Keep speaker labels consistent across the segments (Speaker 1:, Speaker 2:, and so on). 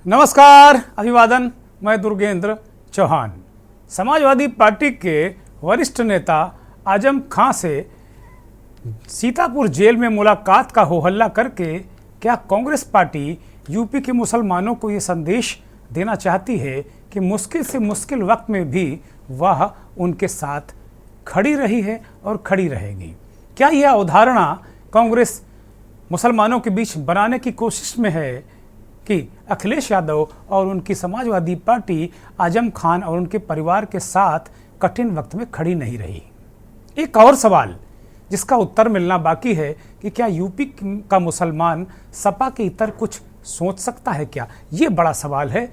Speaker 1: नमस्कार, अभिवादन। मैं दुर्गेंद्र चौहान। समाजवादी पार्टी के वरिष्ठ नेता आजम खां से सीतापुर जेल में मुलाकात का हो हल्ला करके क्या कांग्रेस पार्टी यूपी के मुसलमानों को ये संदेश देना चाहती है कि मुश्किल से मुश्किल वक्त में भी वह उनके साथ खड़ी रही है और खड़ी रहेगी? क्या यह अवधारणा कांग्रेस मुसलमानों के बीच बनाने की कोशिश में है कि अखिलेश यादव और उनकी समाजवादी पार्टी आजम खान और उनके परिवार के साथ कठिन वक्त में खड़ी नहीं रही? एक और सवाल जिसका उत्तर मिलना बाकी है कि क्या यूपी का मुसलमान सपा के इतर कुछ सोच सकता है क्या? ये बड़ा सवाल है,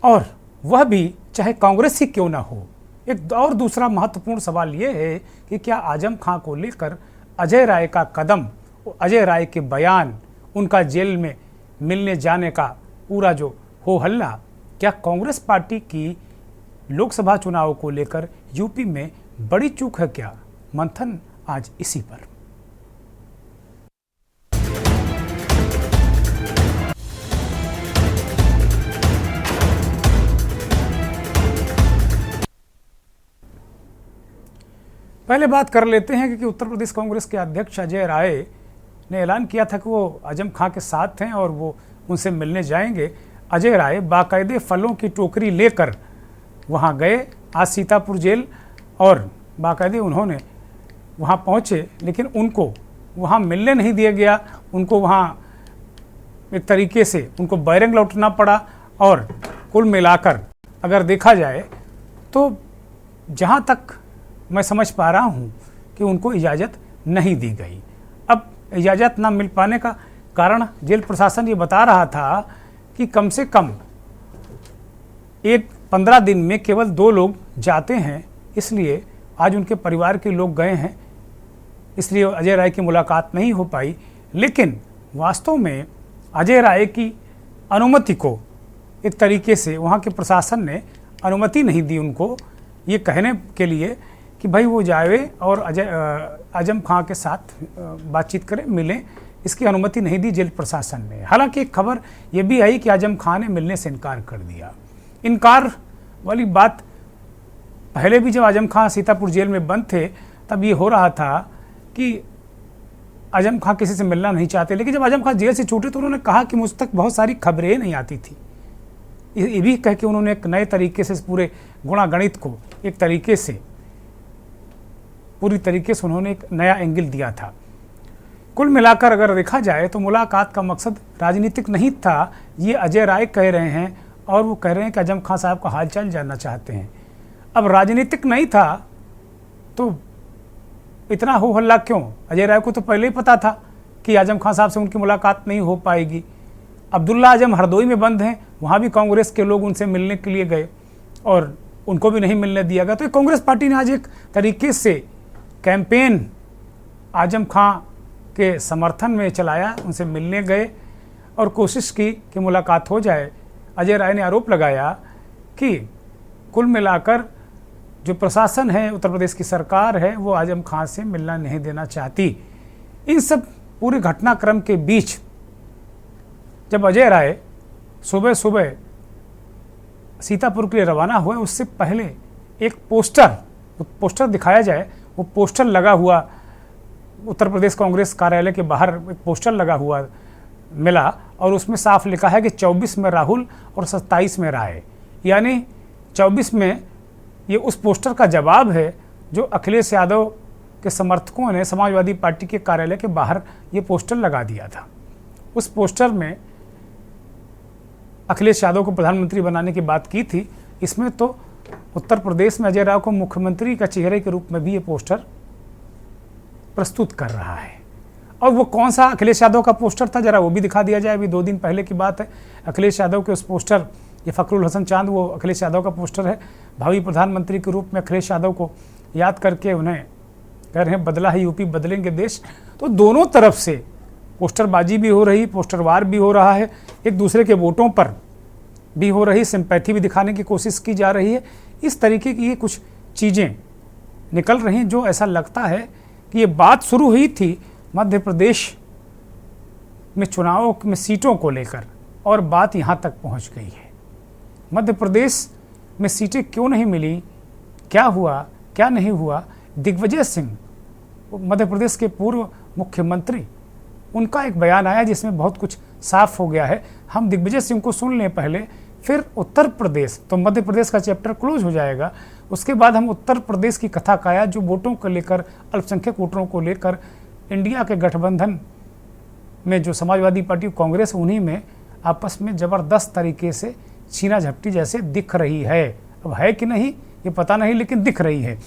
Speaker 1: और वह भी चाहे कांग्रेस ही क्यों ना हो। एक और दूसरा महत्वपूर्ण सवाल ये है कि क्या आजम खां को लेकर अजय राय का कदम, अजय राय के बयान, उनका जेल में मिलने जाने का पूरा जो हो हल्ला, क्या कांग्रेस पार्टी की लोकसभा चुनाव को लेकर यूपी में बड़ी चूक है क्या? मंथन आज इसी पर। पहले बात कर लेते हैं कि उत्तर प्रदेश कांग्रेस के अध्यक्ष अजय राय ने ऐलान किया था कि वो आजम खां के साथ हैं और वो उनसे मिलने जाएंगे। अजय राय बाकायदे फलों की टोकरी लेकर वहां गए आज सीतापुर जेल, और बाकायदे उन्होंने वहां पहुंचे, लेकिन उनको वहां मिलने नहीं दिया गया। उनको वहां एक तरीके से उनको बैरंग लौटना पड़ा, और कुल मिलाकर अगर देखा जाए तो जहां तक मैं समझ पा रहा हूं कि उनको इजाज़त नहीं दी गई। अब इजाज़त ना मिल पाने का कारण जेल प्रशासन ये बता रहा था कि कम से कम 15 दिन में केवल 2 लोग जाते हैं, इसलिए आज उनके परिवार के लोग गए हैं, इसलिए अजय राय की मुलाकात नहीं हो पाई। लेकिन वास्तव में अजय राय की अनुमति को एक तरीके से वहाँ के प्रशासन ने अनुमति नहीं दी उनको ये कहने के लिए कि भाई वो जाए और आजम खां के साथ बातचीत करें, मिलें। इसकी अनुमति नहीं दी जेल प्रशासन ने। हालांकि एक खबर ये भी आई कि आजम खां ने मिलने से इनकार कर दिया। इनकार वाली बात पहले भी जब आजम खां सीतापुर जेल में बंद थे तब ये हो रहा था कि आजम खां किसी से मिलना नहीं चाहते, लेकिन जब आजम खां जेल से छूटे तो उन्होंने कहा कि मुझ तक बहुत सारी खबरें नहीं आती थी। ये भी कह के उन्होंने एक नए तरीके से पूरे गुणागणित को एक तरीके से पूरी तरीके से उन्होंने एक नया एंगल दिया था। कुल मिलाकर अगर देखा जाए तो मुलाकात का मकसद राजनीतिक नहीं था, ये अजय राय कह रहे हैं, और वो कह रहे हैं कि आजम खां साहब का हालचाल जानना चाहते हैं। अब राजनीतिक नहीं था तो इतना हो हल्ला क्यों? अजय राय को तो पहले ही पता था कि आजम खां साहब से उनकी मुलाकात नहीं हो पाएगी। अब्दुल्ला आजम हरदोई में बंद हैं, वहाँ भी कांग्रेस के लोग उनसे मिलने के लिए गए और उनको भी नहीं मिलने दिया गया। तो कांग्रेस पार्टी ने आज एक तरीके से कैंपेन आजम खां के समर्थन में चलाया, उनसे मिलने गए और कोशिश की कि मुलाकात हो जाए। अजय राय ने आरोप लगाया कि कुल मिलाकर जो प्रशासन है, उत्तर प्रदेश की सरकार है, वो आजम खां से मिलना नहीं देना चाहती। इन सब पूरे घटनाक्रम के बीच जब अजय राय सुबह सुबह सीतापुर के लिए रवाना हुए, उससे पहले एक पोस्टर दिखाया जाए, वो पोस्टर लगा हुआ उत्तर प्रदेश कांग्रेस कार्यालय के बाहर एक पोस्टर लगा हुआ मिला, और उसमें साफ लिखा है कि 24 में राहुल और 27 में राय, यानी 24 में ये उस पोस्टर का जवाब है जो अखिलेश यादव के समर्थकों ने समाजवादी पार्टी के कार्यालय के बाहर ये पोस्टर लगा दिया था। उस पोस्टर में अखिलेश यादव को प्रधानमंत्री बनाने की बात की थी। इसमें तो उत्तर प्रदेश में अजय राय को मुख्यमंत्री का चेहरे के रूप में भी ये पोस्टर प्रस्तुत कर रहा है। और वो कौन सा अखिलेश यादव का पोस्टर था, जरा वो भी दिखा दिया जाए। अभी 2 दिन पहले की बात है, अखिलेश यादव के उस पोस्टर, ये फखरुल हसन चांद, वो अखिलेश यादव का पोस्टर है। भावी प्रधानमंत्री के रूप में अखिलेश यादव को याद करके उन्हें कह रहे हैं बदला है यूपी, बदलेंगे देश। तो दोनों तरफ से पोस्टरबाजी भी हो रही, पोस्टरवार भी हो रहा है, एक दूसरे के वोटों पर भी हो रही, सिंपैथी भी दिखाने की कोशिश की जा रही है। इस तरीके की ये कुछ चीज़ें निकल रही हैं जो ऐसा लगता है कि ये बात शुरू हुई थी मध्य प्रदेश में चुनावों में सीटों को लेकर, और बात यहाँ तक पहुँच गई है। मध्य प्रदेश में सीटें क्यों नहीं मिली, क्या हुआ क्या नहीं हुआ, दिग्विजय सिंह मध्य प्रदेश के पूर्व मुख्यमंत्री, उनका एक बयान आया जिसमें बहुत कुछ साफ हो गया है। हम दिग्विजय सिंह को सुन लें पहले, फिर उत्तर प्रदेश, तो मध्य प्रदेश का चैप्टर क्लोज हो जाएगा। उसके बाद हम उत्तर प्रदेश की कथा काया, जो वोटों को लेकर, अल्पसंख्यक वोटरों को लेकर इंडिया के गठबंधन में जो समाजवादी पार्टी कांग्रेस, उन्हीं में आपस में ज़बरदस्त तरीके से छीना झपटी जैसे दिख रही है। अब है कि नहीं ये पता नहीं, लेकिन दिख रही है।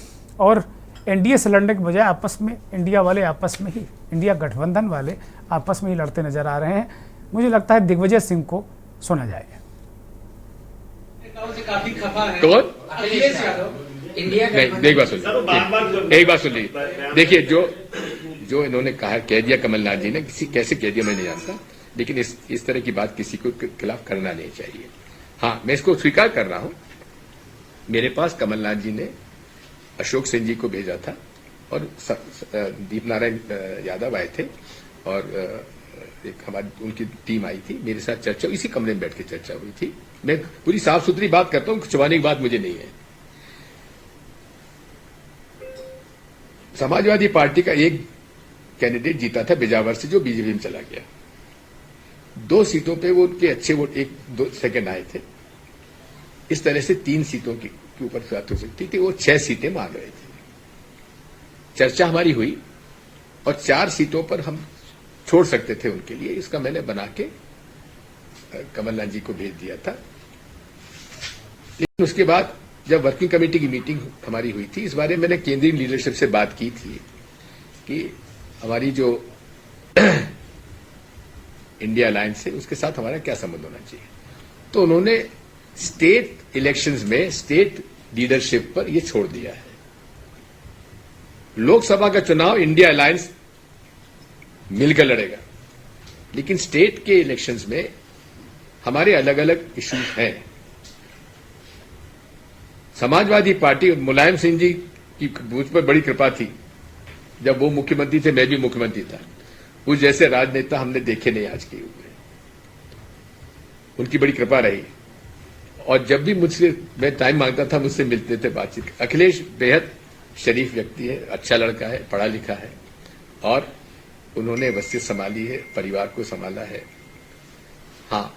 Speaker 1: और एनडीए से लड़ने के बजाय आपस में इंडिया वाले आपस में ही, इंडिया गठबंधन वाले आपस में ही लड़ते नजर आ रहे हैं। मुझे लगता है दिग्विजय सिंह को सुना जाएगा।
Speaker 2: कौन? अखिलेश यादव इंडिया नहीं, एक बात सुनिए। देखिए, जो इन्होंने कहा, कह दिया कमलनाथ जी ने, कैसे कह दिया मैं नहीं जानता, लेकिन इस तरह की बात किसी को खिलाफ करना नहीं चाहिए। हाँ, मैं इसको स्वीकार कर रहा हूं। मेरे पास कमलनाथ जी ने अशोक सिंह जी को भेजा था और दीप नारायण यादव आए थे और एक हमारी उनकी टीम आई थी, मेरे साथ चर्चा, इसी कमरे में बैठ के चर्चा हुई थी। मैं पूरी साफ सुथरी बात करता हूं, छुपाने की बात मुझे नहीं है। समाजवादी पार्टी का एक कैंडिडेट जीता था बिजावर से, जो बीजेपी में चला गया। 2 सीटों पे वो उनके अच्छे वोट 1-2 सेकंड आए थे। इस तरह से 3 सीटों के ऊपर बात हो सकती थी। वो 6 सीटें मांग रहे थे। चर्चा हमारी हुई और 4 सीटों पर हम छोड़ सकते थे उनके लिए। इसका मैंने बना के कमलनाथ जी को भेज दिया था। लेकिन उसके बाद जब वर्किंग कमेटी की मीटिंग हमारी हुई थी, इस बारे में मैंने केंद्रीय लीडरशिप से बात की थी कि हमारी जो इंडिया अलायंस है उसके साथ हमारा क्या संबंध होना चाहिए। तो उन्होंने स्टेट इलेक्शंस में स्टेट लीडरशिप पर यह छोड़ दिया है। लोकसभा का चुनाव इंडिया अलायंस मिलकर लड़ेगा, लेकिन स्टेट के इलेक्शंस में हमारे अलग अलग इश्यूज हैं। समाजवादी पार्टी, मुलायम सिंह जी की मुझ पर बड़ी कृपा थी। जब वो मुख्यमंत्री थे, मैं भी मुख्यमंत्री था। उस जैसे राजनेता हमने देखे नहीं आज के युग में। उनकी बड़ी कृपा रही और जब भी मुझसे मैं टाइम मांगता था, मुझसे मिलते थे, बातचीत। अखिलेश बेहद शरीफ व्यक्ति है, अच्छा लड़का है, पढ़ा लिखा है और उन्होंने वसीयत संभाली है, परिवार को संभाला है। हाँ,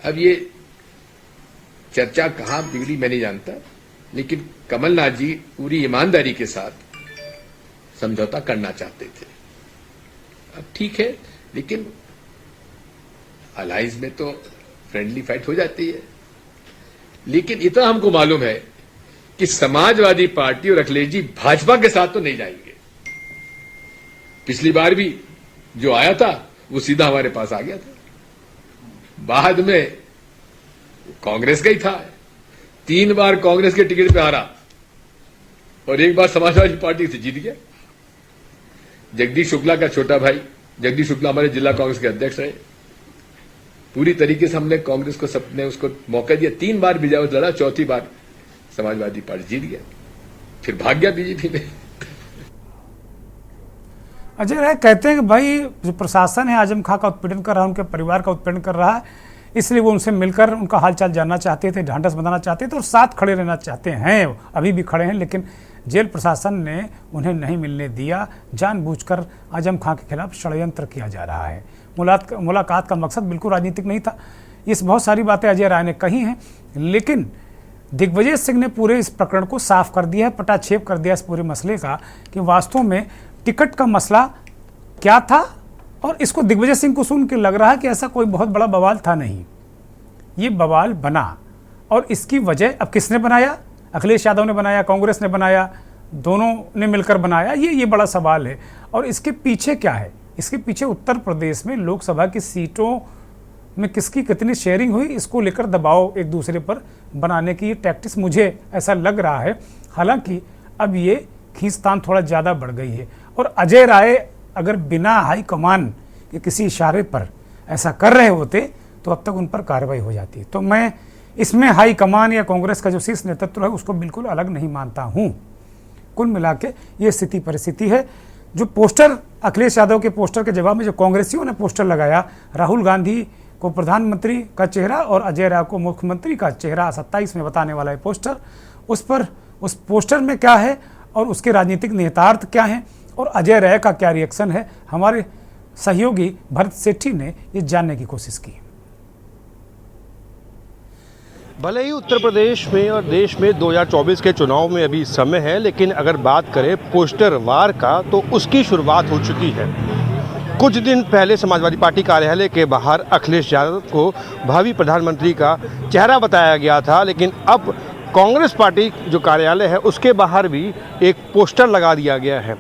Speaker 2: अब ये चर्चा कहां बिगड़ी मैं नहीं जानता, लेकिन कमलनाथ जी पूरी ईमानदारी के साथ समझौता करना चाहते थे। अब ठीक है, लेकिन अलायंस में तो फ्रेंडली फाइट हो जाती है। लेकिन इतना हमको मालूम है कि समाजवादी पार्टी और अखिलेश जी भाजपा के साथ तो नहीं जाएंगे। पिछली बार भी जो आया था वो सीधा हमारे पास आ गया था। बाद में कांग्रेस का ही था। 3 बार कांग्रेस के टिकट पे हारा और 1 बार समाजवादी पार्टी से जीत गया। जगदीश शुक्ला का छोटा भाई, जगदीश शुक्ला हमारे जिला कांग्रेस के अध्यक्ष रहे। पूरी तरीके से हमने कांग्रेस को सबने उसको मौका दिया। 3 बार बिजावर लड़ा, 4थी बार समाजवादी पार्टी जीत गया, फिर भाग गया बीजेपी में।
Speaker 1: अजय राय कहते हैं कि भाई जो प्रशासन है आजम खां का उत्पीड़न कर रहा है, उनके परिवार का उत्पीड़न कर रहा है, इसलिए वो उनसे मिलकर उनका हालचाल जानना चाहते थे, ढांढस बंधाना चाहते थे और साथ खड़े रहना चाहते हैं। अभी भी खड़े हैं, लेकिन जेल प्रशासन ने उन्हें नहीं मिलने दिया। जानबूझकर आजम खां के खिलाफ षड्यंत्र किया जा रहा है। मुलाकात का मकसद बिल्कुल राजनीतिक नहीं था। इस बहुत सारी बातें अजय राय ने कही हैं, लेकिन दिग्विजय सिंह ने पूरे इस प्रकरण को साफ कर दिया है, पटाक्षेप कर दिया इस पूरे मसले का कि वास्तव में टिकट का मसला क्या था। और इसको दिग्विजय सिंह को सुन के लग रहा है कि ऐसा कोई बहुत बड़ा बवाल था नहीं। ये बवाल बना और इसकी वजह अब किसने बनाया? अखिलेश यादव ने बनाया, कांग्रेस ने बनाया, दोनों ने मिलकर बनाया? ये बड़ा सवाल है। और इसके पीछे क्या है? इसके पीछे उत्तर प्रदेश में लोकसभा की सीटों में किसकी कितनी शेयरिंग हुई, इसको लेकर दबाव एक दूसरे पर बनाने की ये टैक्टिक्स, मुझे ऐसा लग रहा है। हालांकि अब ये खींचतान थोड़ा ज़्यादा बढ़ गई है और अजय राय अगर बिना हाईकमान के किसी इशारे पर ऐसा कर रहे होते तो अब तक उन पर कार्रवाई हो जाती। तो मैं इसमें हाईकमान या कांग्रेस का जो शीर्ष नेतृत्व है उसको बिल्कुल अलग नहीं मानता हूँ। कुल मिला के ये स्थिति परिस्थिति है। जो पोस्टर अखिलेश यादव के पोस्टर के जवाब में जो कांग्रेसियों ने पोस्टर लगाया, राहुल गांधी को प्रधानमंत्री का चेहरा और अजय राय को मुख्यमंत्री का चेहरा 27 में बताने वाला है पोस्टर। उस पोस्टर में क्या है और उसके राजनीतिक निहितार्थ क्या हैं और अजय राय का क्या रिएक्शन है, हमारे सहयोगी भरत सेठी ने ये जानने की कोशिश की।
Speaker 3: भले ही उत्तर प्रदेश में और देश में 2024 के चुनाव में अभी समय है, लेकिन अगर बात करें पोस्टर वार का तो उसकी शुरुआत हो चुकी है। कुछ दिन पहले समाजवादी पार्टी कार्यालय के बाहर अखिलेश यादव को भावी प्रधानमंत्री का चेहरा बताया गया था, लेकिन अब कांग्रेस पार्टी जो कार्यालय है उसके बाहर भी एक पोस्टर लगा दिया गया है।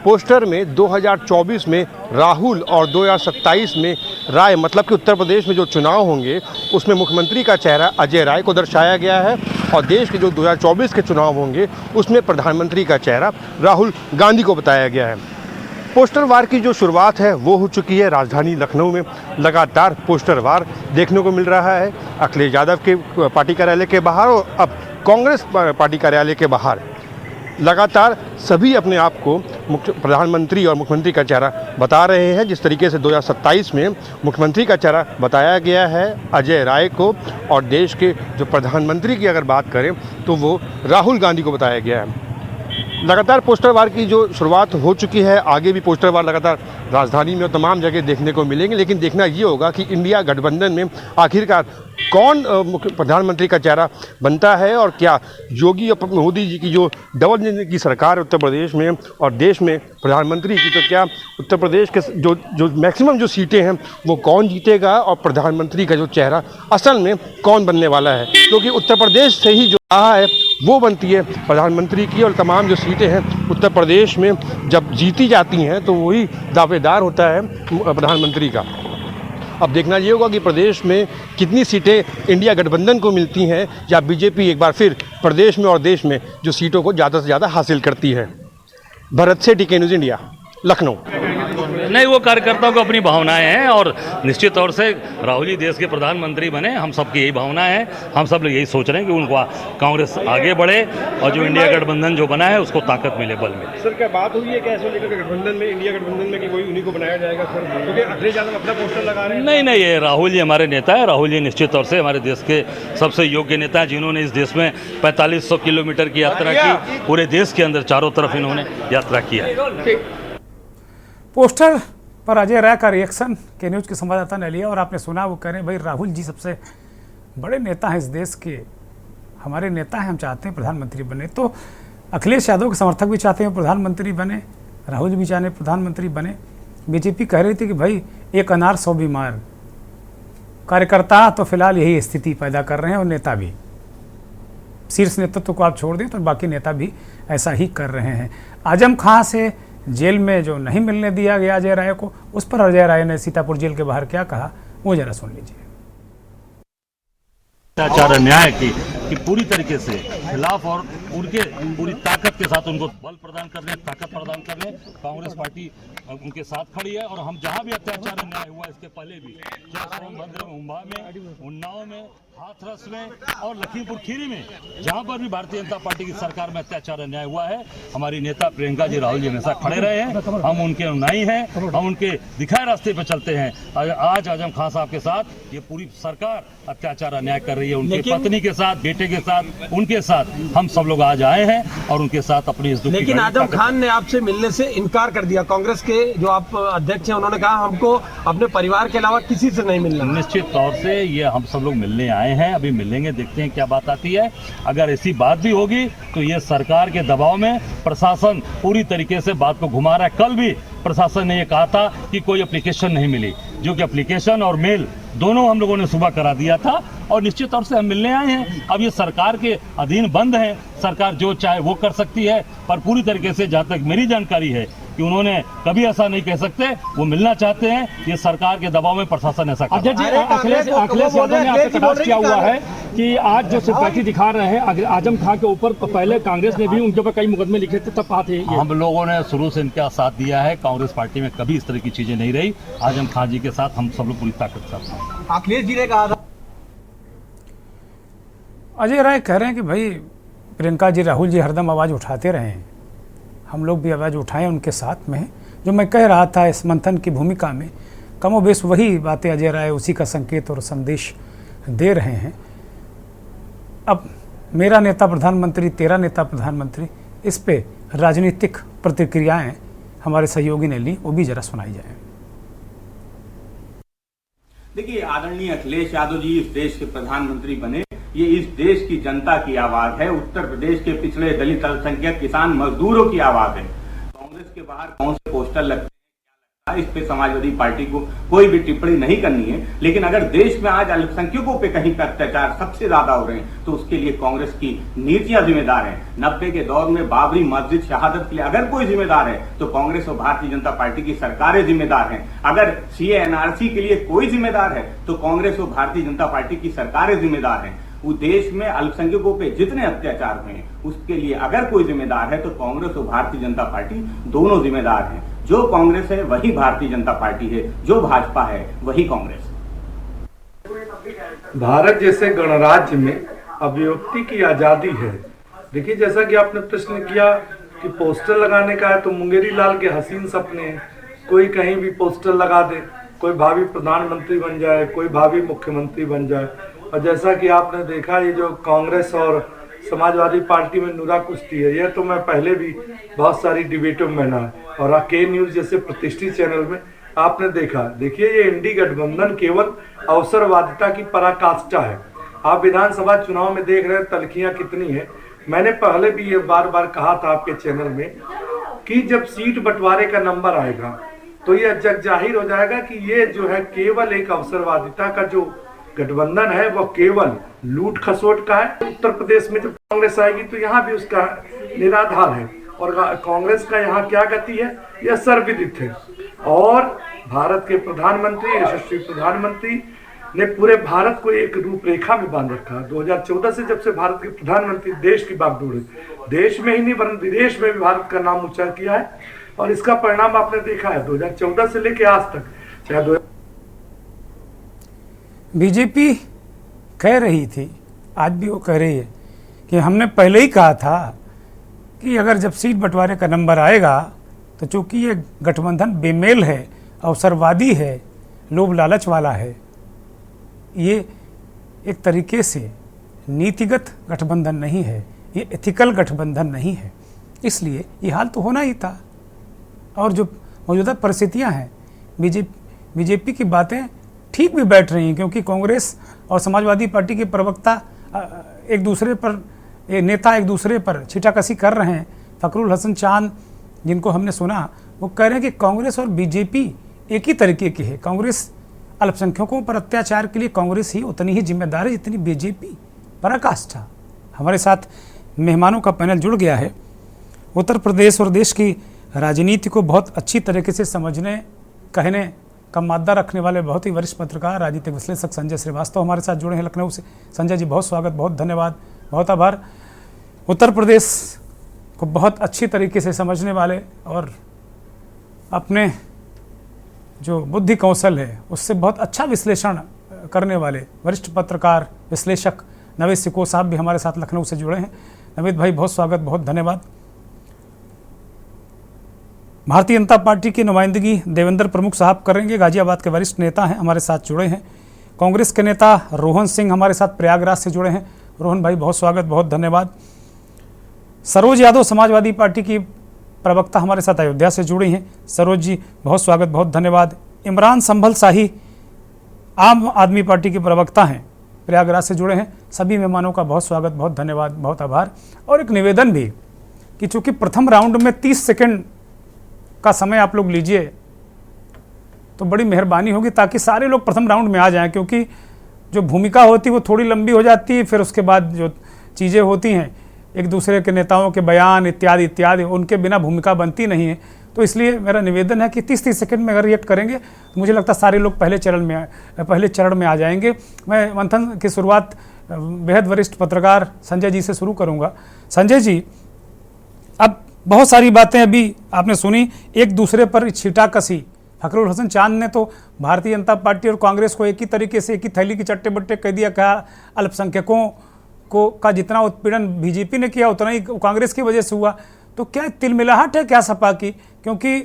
Speaker 3: पोस्टर में 2024 में राहुल और 2027 में राय, मतलब कि उत्तर प्रदेश में जो चुनाव होंगे उसमें मुख्यमंत्री का चेहरा अजय राय को दर्शाया गया है और देश के जो 2024 के चुनाव होंगे उसमें प्रधानमंत्री का चेहरा राहुल गांधी को बताया गया है। पोस्टर वार की जो शुरुआत है वो हो चुकी है। राजधानी लखनऊ में लगातार पोस्टर वार देखने को मिल रहा है। अखिलेश यादव के पार्टी कार्यालय के बाहर और अब कांग्रेस पार्टी कार्यालय के बाहर लगातार सभी अपने आप को प्रधानमंत्री और मुख्यमंत्री का चेहरा बता रहे हैं। जिस तरीके से 2027 में मुख्यमंत्री का चेहरा बताया गया है अजय राय को और देश के जो प्रधानमंत्री की अगर बात करें तो वो राहुल गांधी को बताया गया है। लगातार पोस्टर वार की जो शुरुआत हो चुकी है, आगे भी पोस्टर वार लगातार राजधानी में और तमाम जगह देखने को मिलेंगे, लेकिन देखना ये होगा कि इंडिया गठबंधन में आखिरकार कौन प्रधानमंत्री का चेहरा बनता है और क्या योगी और मोदी जी की जो डबल इंजन की सरकार है उत्तर प्रदेश में और देश में प्रधानमंत्री की, तो क्या उत्तर प्रदेश के जो मैक्सिमम जो सीटें हैं वो कौन जीतेगा और प्रधानमंत्री का जो चेहरा असल में कौन बनने वाला है, क्योंकि उत्तर प्रदेश से ही जो रहा है वो बनती है प्रधानमंत्री की और तमाम जो सीटें हैं उत्तर प्रदेश में जब जीती जाती हैं तो वही दावेदार होता है प्रधानमंत्री का। अब देखना ये होगा कि प्रदेश में कितनी सीटें इंडिया गठबंधन को मिलती हैं या बीजेपी एक बार फिर प्रदेश में और देश में जो सीटों को ज़्यादा से ज़्यादा हासिल करती है। भरत सेठी, के न्यूज़ इंडिया, लखनऊ।
Speaker 4: नहीं, वो कार्यकर्ताओं को अपनी भावनाएं हैं और निश्चित तौर से राहुल जी देश के प्रधानमंत्री बने, हम सबकी यही भावनाएं हैं। हम सब लोग यही सोच रहे हैं कि उनको कांग्रेस आगे बढ़े और जो इंडिया गठबंधन जो बना है उसको ताकत मिले, बल मिले।
Speaker 3: सर, क्या बात हुई है कैसे लेकर गठबंधन में, इंडिया गठबंधन में कि कोई उन्हीं को बनाया जाएगा सर, क्योंकि अखिलेश यादव अपना पोस्टर लगा रहे हैं?
Speaker 4: नहीं, ये राहुल जी हमारे नेता है। राहुल जी निश्चित तौर से हमारे देश के सबसे योग्य नेता हैं, जिन्होंने इस देश में 4500 किलोमीटर की यात्रा की, पूरे देश के अंदर चारों तरफ इन्होंने यात्रा किया।
Speaker 1: पोस्टर पर अजय राय का रिएक्शन के न्यूज़ के संवाददाता ने लिया और आपने सुना, वो कह रहे हैं भाई राहुल जी सबसे बड़े नेता हैं इस देश के, हमारे नेता हैं, हम चाहते हैं प्रधानमंत्री बने। तो अखिलेश यादव के समर्थक भी चाहते हैं प्रधानमंत्री बने, राहुल जी भी चाहते हैं प्रधानमंत्री बने। बीजेपी कह रही थी कि भाई एक अनार 100 बीमार, कार्यकर्ता तो फिलहाल यही स्थिति पैदा कर रहे हैं और नेता भी, शीर्ष नेतृत्व को आप छोड़ दें तो बाकी नेता भी ऐसा ही कर रहे हैं। आजम खां से जेल में जो नहीं मिलने दिया गया अजय राय को, उस पर अजय राय ने सीतापुर जेल के बाहर क्या कहा वो जरा सुन लीजिए।
Speaker 4: अत्याचार अन्याय की पूरी तरीके से खिलाफ और उनके पूरी ताकत के साथ उनको बल प्रदान करने, ताकत प्रदान करने कांग्रेस पार्टी उनके साथ खड़ी है। और हम जहां भी अत्याचार अन्याय हुआ इसके पहले भी, चाहे सोनभद्र में, मुंबा में, उन्नाव में, हाथरस में और लखीमपुर खीरी में, जहां पर भी भारतीय जनता पार्टी की सरकार में अत्याचार अन्याय हुआ है, हमारी नेता प्रियंका जी राहुल जी हमेशा खड़े रहे हैं। हम उनके अनुयायी हैं, हम उनके दिखाए रास्ते पर चलते हैं। आज आजम खान साहब के साथ ये पूरी सरकार अत्याचार अन्याय कर रही है, उनकी पत्नी के साथ, बेटे के साथ, उनके साथ हम सब लोग आज आए हैं और उनके साथ अपनी इस दुख की।
Speaker 5: लेकिन आजम खान ने आपसे मिलने से इनकार कर दिया। कांग्रेस के जो आप अध्यक्ष हैं उन्होंने कहा हमको अपने परिवार के अलावा किसी से नहीं मिलना।
Speaker 4: निश्चित तौर से ये हम सब लोग मिलने आए हैं, अभी मिलेंगे, देखते हैं क्या बात आती है। अगर ऐसी बात भी होगी तो ये सरकार के दबाव में प्रशासन पूरी तरीके से बात को घुमा रहा है। कल भी प्रशासन ने ये कहा था कि कोई एप्लीकेशन नहीं मिली, जो कि एप्लीकेशन और मेल दोनों हम लोगों ने सुबह करा दिया था और निश्चित तौर से हम मिलने आए हैं। अब ये सरकार के अधीन बंद है, सरकार जो चाहे वो कर सकती है, पर पूरी तरीके से जहाँ तक मेरी जानकारी है कि उन्होंने कभी ऐसा नहीं कह सकते, वो मिलना चाहते हैं। ये सरकार के दबाव में प्रशासन ऐसा कर रहा है।
Speaker 6: अखिलेश यादव ने आपसे कटाक्ष किया हुआ है कि आज जो सिंपैथी दिखा रहे हैं आजम खान के ऊपर, पहले कांग्रेस ने भी उनके ऊपर कई मुकदमे लिखे थे, तब बात है
Speaker 4: हम लोगों ने शुरू से इनका साथ दिया है। कांग्रेस पार्टी में कभी इस तरह की चीजें नहीं रही। आजम खान जी के साथ हम सब लोग पूरी ताकत करते हैं।
Speaker 5: अखिलेश जी ने कहा था,
Speaker 1: अजय राय कह रहे हैं कि भाई प्रियंका जी राहुल जी हरदम आवाज़ उठाते रहे हैं, हम लोग भी आवाज़ उठाएं उनके साथ में। जो मैं कह रहा था इस मंथन की भूमिका में कमोबेश वही बातें अजय राय उसी का संकेत और संदेश दे रहे हैं। अब मेरा नेता प्रधानमंत्री, तेरा नेता प्रधानमंत्री, इस पे राजनीतिक प्रतिक्रियाएं हमारे सहयोगी ने ली, वो भी जरा सुनाई जाए।
Speaker 7: देखिए, आदरणीय अखिलेश यादव जी इस देश के प्रधानमंत्री बने, ये इस देश की जनता की आवाज है, उत्तर प्रदेश के पिछड़े दलित, अल्पसंख्यक, किसान, मजदूरों की आवाज है। कांग्रेस के बाहर कौन से पोस्टर लगते हैं, क्या लगता है, इस पे समाजवादी पार्टी को कोई भी टिप्पणी नहीं करनी है। लेकिन अगर देश में आज अल्पसंख्यकों पे कहीं पे अत्याचार सबसे ज्यादा हो रहे हैं तो उसके लिए कांग्रेस की नीतियां जिम्मेदार हैं। 90 के दौर में बाबरी मस्जिद शहादत के लिए अगर कोई जिम्मेदार है तो कांग्रेस और भारतीय जनता पार्टी की सरकारें जिम्मेदार हैं। अगर सीए एनआरसी के लिए कोई जिम्मेदार है तो कांग्रेस और भारतीय जनता पार्टी की सरकारें जिम्मेदार हैं। वो देश में अल्पसंख्यकों पे जितने अत्याचार हुए हैं उसके लिए अगर कोई जिम्मेदार है तो कांग्रेस और भारतीय जनता पार्टी दोनों जिम्मेदार हैं। जो कांग्रेस है वही भारतीय जनता पार्टी है, जो भाजपा है वही कांग्रेस।
Speaker 8: भारत जैसे गणराज्य में अभिव्यक्ति की आजादी है। देखिए, जैसा कि आपने प्रश्न किया कि पोस्टर लगाने का है, तो मुंगेरी लाल के हसीन सपने हैं। कोई कहीं भी पोस्टर लगा दे, कोई भावी प्रधानमंत्री बन जाए, कोई भावी मुख्यमंत्री बन जाए। और जैसा कि आपने देखा, ये जो कांग्रेस और समाजवादी पार्टी में नुरा कुश्ती है, यह तो मैं पहले भी बहुत सारी डिबेटों में बना है और के न्यूज़ जैसे प्रतिष्ठित चैनल में आपने देखा। देखिए, ये इंडी गठबंधन केवल अवसरवादिता की पराकाष्ठा है। आप विधानसभा चुनाव में देख रहे हैं तलखियां कितनी है। मैंने पहले भी ये बार बार कहा था आपके चैनल में कि जब सीट बंटवारे का नंबर आएगा तो यह जग जाहिर हो जाएगा कि ये जो है केवल एक अवसरवादिता का जो गठबंधन है वो केवल लूट खसोट का है। उत्तर प्रदेश में जब कांग्रेस आएगी तो यहाँ भी उसका निराधार है और कांग्रेस का यहाँ क्या गति है यह सर्वविदित है। और भारत के प्रधानमंत्री, यशस्वी प्रधानमंत्री ने पूरे भारत को एक रूपरेखा में बांध रखा। 2014 से जब से भारत के प्रधानमंत्री देश की बागडोर है, देश में ही नहीं वरन विदेश में भी भारत का नाम ऊंचा किया है और इसका परिणाम आपने देखा है 2014 से लेकर आज तक। चाहे
Speaker 1: बीजेपी कह रही थी, आज भी वो कह रही है कि हमने पहले ही कहा था कि अगर जब सीट बंटवारे का नंबर आएगा तो चूंकि ये गठबंधन बेमेल है, अवसरवादी है, लोभ लालच वाला है, ये एक तरीके से नीतिगत गठबंधन नहीं है, ये एथिकल गठबंधन नहीं है, इसलिए ये हाल तो होना ही था। और जो मौजूदा परिस्थितियां हैं, बीजेपी की बातें ठीक भी बैठ रही हैं, क्योंकि कांग्रेस और समाजवादी पार्टी के प्रवक्ता एक दूसरे पर, नेता एक दूसरे पर छीटाकशी कर रहे हैं। फखरुल हसन चांद, जिनको हमने सुना, वो कह रहे हैं कि कांग्रेस और बीजेपी एक ही तरीके की है। कांग्रेस अल्पसंख्यकों पर अत्याचार के लिए कांग्रेस ही उतनी ही जिम्मेदार है जितनी बीजेपी। पराकाष्ठा। हमारे साथ मेहमानों का पैनल जुड़ गया है। उत्तर प्रदेश और देश की राजनीति को बहुत अच्छी तरीके से समझने, कहने का मादा रखने वाले बहुत ही वरिष्ठ पत्रकार, राजनीतिक विश्लेषक संजय श्रीवास्तव हमारे साथ जुड़े हैं लखनऊ से। संजय जी, बहुत स्वागत, बहुत धन्यवाद, बहुत आभार। उत्तर प्रदेश को बहुत अच्छी तरीके से समझने वाले और अपने जो बुद्धि कौशल है उससे बहुत अच्छा विश्लेषण करने वाले वरिष्ठ पत्रकार, विश्लेषक नवेद सिको साहब भी हमारे साथ लखनऊ से जुड़े हैं। नवेद भाई, बहुत स्वागत, बहुत धन्यवाद। भारतीय जनता पार्टी की नुमाइंदगी देवेंद्र प्रमुख साहब करेंगे, गाजियाबाद के वरिष्ठ नेता हैं, हमारे साथ जुड़े हैं। कांग्रेस के नेता रोहन सिंह हमारे साथ प्रयागराज से जुड़े हैं। रोहन भाई, बहुत स्वागत, बहुत धन्यवाद। सरोज यादव समाजवादी पार्टी की प्रवक्ता हमारे साथ अयोध्या से जुड़ी हैं। सरोज जी, बहुत स्वागत, बहुत धन्यवाद। इमरान संभल शाही आम आदमी पार्टी के प्रवक्ता हैं, प्रयागराज से जुड़े हैं। सभी मेहमानों का बहुत स्वागत, बहुत धन्यवाद, बहुत आभार। और एक निवेदन भी कि चूंकि प्रथम राउंड में 30 सेकंड का समय आप लोग लीजिए तो बड़ी मेहरबानी होगी, ताकि सारे लोग प्रथम राउंड में आ जाएं, क्योंकि जो भूमिका होती है वो थोड़ी लंबी हो जाती है। फिर उसके बाद जो चीज़ें होती हैं, एक दूसरे के नेताओं के बयान इत्यादि इत्यादि, उनके बिना भूमिका बनती नहीं है। तो इसलिए मेरा निवेदन है कि 30-30 सेकंड में अगर रिएक्ट करेंगे तो मुझे लगता है सारे लोग पहले चरण में आ जाएंगे। मैं मंथन की शुरुआत बेहद वरिष्ठ पत्रकार संजय जी से शुरू करूँगा। संजय जी, अब बहुत सारी बातें अभी आपने सुनी, एक दूसरे पर छीटाकशी। फखरुल हसन चांद ने तो भारतीय जनता पार्टी और कांग्रेस को एक ही तरीके से, एक ही थैली के चट्टे बट्टे कह दिया। कहा अल्पसंख्यकों को का जितना उत्पीड़न बीजेपी ने किया उतना ही कांग्रेस की वजह से हुआ। तो क्या तिलमिलाहट है क्या सपा की? क्योंकि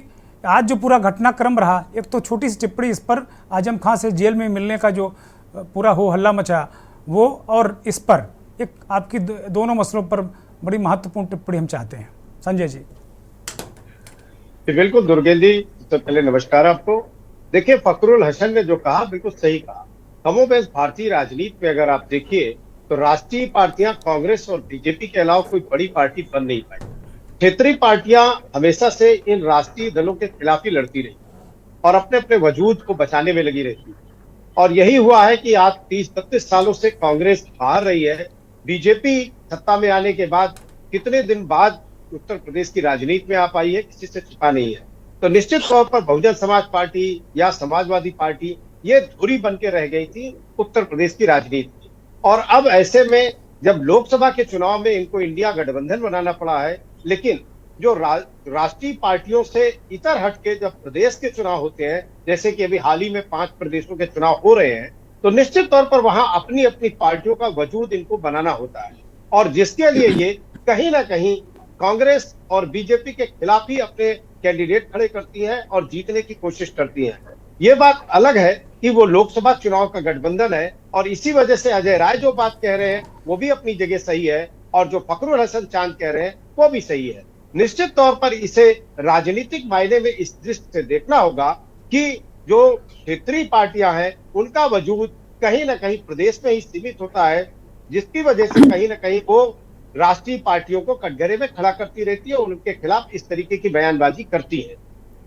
Speaker 1: आज जो पूरा घटनाक्रम रहा, एक तो छोटी सी टिप्पणी इस पर, आजम खां से जेल में मिलने का जो पूरा हो हल्ला मचा वो, और इस पर एक आपकी दोनों मसलों पर बड़ी महत्वपूर्ण टिप्पणी हम चाहते हैं। संजय जी।
Speaker 9: बिल्कुल दुर्गेंद्र जी, सबसे पहले नमस्कार आपको। देखिए, फखरुल हसन ने जो कहा बिल्कुल सही कहा। कमोबेश भारतीय राजनीति में अगर आप देखिए तो राष्ट्रीय पार्टियां कांग्रेस और बीजेपी के अलावा कोई बड़ी पार्टी बन नहीं पाई। क्षेत्रीय पार्टियां हमेशा से इन राष्ट्रीय दलों के खिलाफ ही लड़ती रही और अपने अपने वजूद को बचाने में लगी रहती, और यही हुआ है कि आज 30-32 सालों से कांग्रेस हार रही है। बीजेपी सत्ता में आने के बाद कितने दिन बाद उत्तर प्रदेश की राजनीति में आ पाई है, किसी से छिपा नहीं है। तो निश्चित तौर पर बहुजन समाज पार्टी या समाजवादी पार्टी ये धुरी बन के रह गई थी उत्तर प्रदेश की राजनीति में, और अब ऐसे में जब लोकसभा के चुनाव में इनको इंडिया गठबंधन बनाना पड़ा है, लेकिन जो राष्ट्रीय पार्टियों से इतर हट के जब प्रदेश के चुनाव होते हैं, जैसे कि अभी हाल ही में 5 प्रदेशों के चुनाव हो रहे हैं, तो निश्चित तौर पर वहां अपनी अपनी पार्टियों का वजूद इनको बनाना होता है, और जिसके लिए ये कहीं ना कहीं कांग्रेस और बीजेपी के खिलाफ ही अपने कैंडिडेट खड़े करती है और जीतने की कोशिश करती है। ये बात अलग है कि वो लोकसभा चुनाव का गठबंधन है, और इसी वजह से अजय राय जो बात कह रहे हैं वो भी अपनी जगह सही है, और जो फखरुल हसन चांद कह रहे हैं वो भी सही है। निश्चित तौर पर इसे राजनीतिक मायने में इस दृष्टि से देखना होगा कि जो क्षेत्रीय पार्टियां हैं उनका वजूद कहीं ना कहीं प्रदेश में ही सीमित होता है, जिसकी वजह से कहीं ना कहीं वो राष्ट्रीय पार्टियों को कटघरे में खड़ा करती रहती है और उनके खिलाफ इस तरीके की बयानबाजी करती है।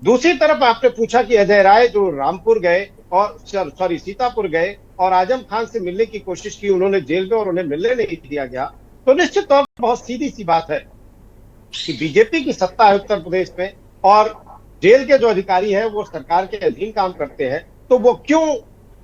Speaker 9: दूसरी तरफ आपने पूछा कि अजय राय जो रामपुर गए और सीतापुर गए और आजम खान से मिलने की कोशिश की उन्होंने जेल में और उन्हें मिलने नहीं दिया गया, तो निश्चित तौर पर बहुत सीधी सी बात है कि बीजेपी की सत्ता है उत्तर प्रदेश में और जेल के जो अधिकारी हैं वो सरकार के अधीन काम करते हैं, तो वो क्यों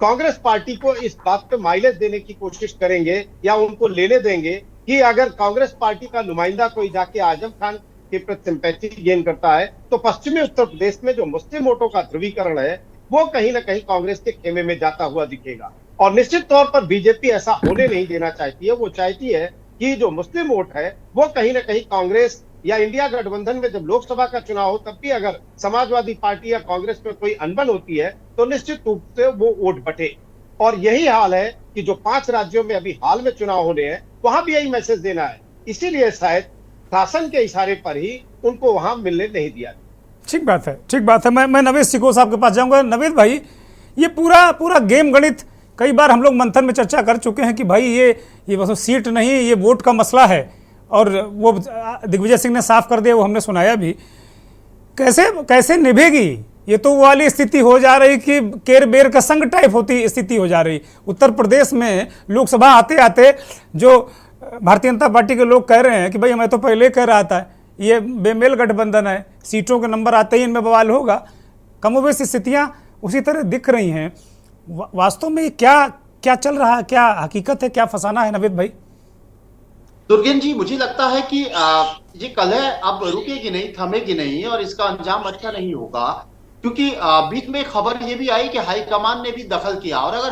Speaker 9: कांग्रेस पार्टी को इस बात पे माइलेज देने की कोशिश करेंगे या उनको लेने देंगे कि अगर कांग्रेस पार्टी का नुमाइंदा कोई जाके आजम खान के प्रति सिंपैथी गेन करता है तो पश्चिमी उत्तर प्रदेश में जो मुस्लिम वोटों का ध्रुवीकरण है वो कहीं ना कहीं कांग्रेस के खेमे में जाता हुआ दिखेगा। और निश्चित तौर पर बीजेपी ऐसा होने नहीं देना चाहती है। वो चाहती है कि जो मुस्लिम वोट है वो कहीं ना कहीं कांग्रेस या इंडिया गठबंधन में जब लोकसभा का चुनाव हो तब भी अगर समाजवादी पार्टी या कांग्रेस में कोई अनबन होती है तो निश्चित रूप से वो वोट बटे। और यही हाल है कि जो 5 राज्यों में अभी हाल में चुनाव होने हैं वहां भी यही मैसेज देना है, इसीलिए शायद शासन के इशारे पर ही उनको वहां मिलने नहीं दिया।
Speaker 1: ठीक बात है, ठीक बात है। मैं नवेद सिको साहब के पास जाऊंगा। नवेद भाई, ये पूरा गेम गणित कई बार हम लोग मंथन में चर्चा कर चुके हैं कि भाई ये बस सीट नहीं, ये वोट का मसला है, और वो दिग्विजय सिंह ने साफ कर दिया, वो हमने सुनाया भी। कैसे निभेगी? ये तो वो वाली स्थिति हो जा रही कि केर बेर का संग टाइप होती स्थिति हो जा रही। उत्तर प्रदेश में लोकसभा आते आते जो भारतीय जनता पार्टी के लोग कह रहे हैं कि भाई मैं तो पहले कह रहा था ये बेमेल गठबंधन है, सीटों के नंबर आते ही इनमें बवाल होगा। कमोबेश स्थितियां उसी तरह दिख रही हैं। वास्तव में क्या चल रहा है, क्या हकीकत है, क्या फसाना है नवेद भाई?
Speaker 10: दुर्गेन जी, मुझे लगता है कि ये कलह अब रुकेगी नहीं, थमेगी नहीं, और इसका अंजाम अच्छा नहीं होगा, क्योंकि बीच में खबर ये भी आई कि हाईकमान ने भी दखल किया, और अगर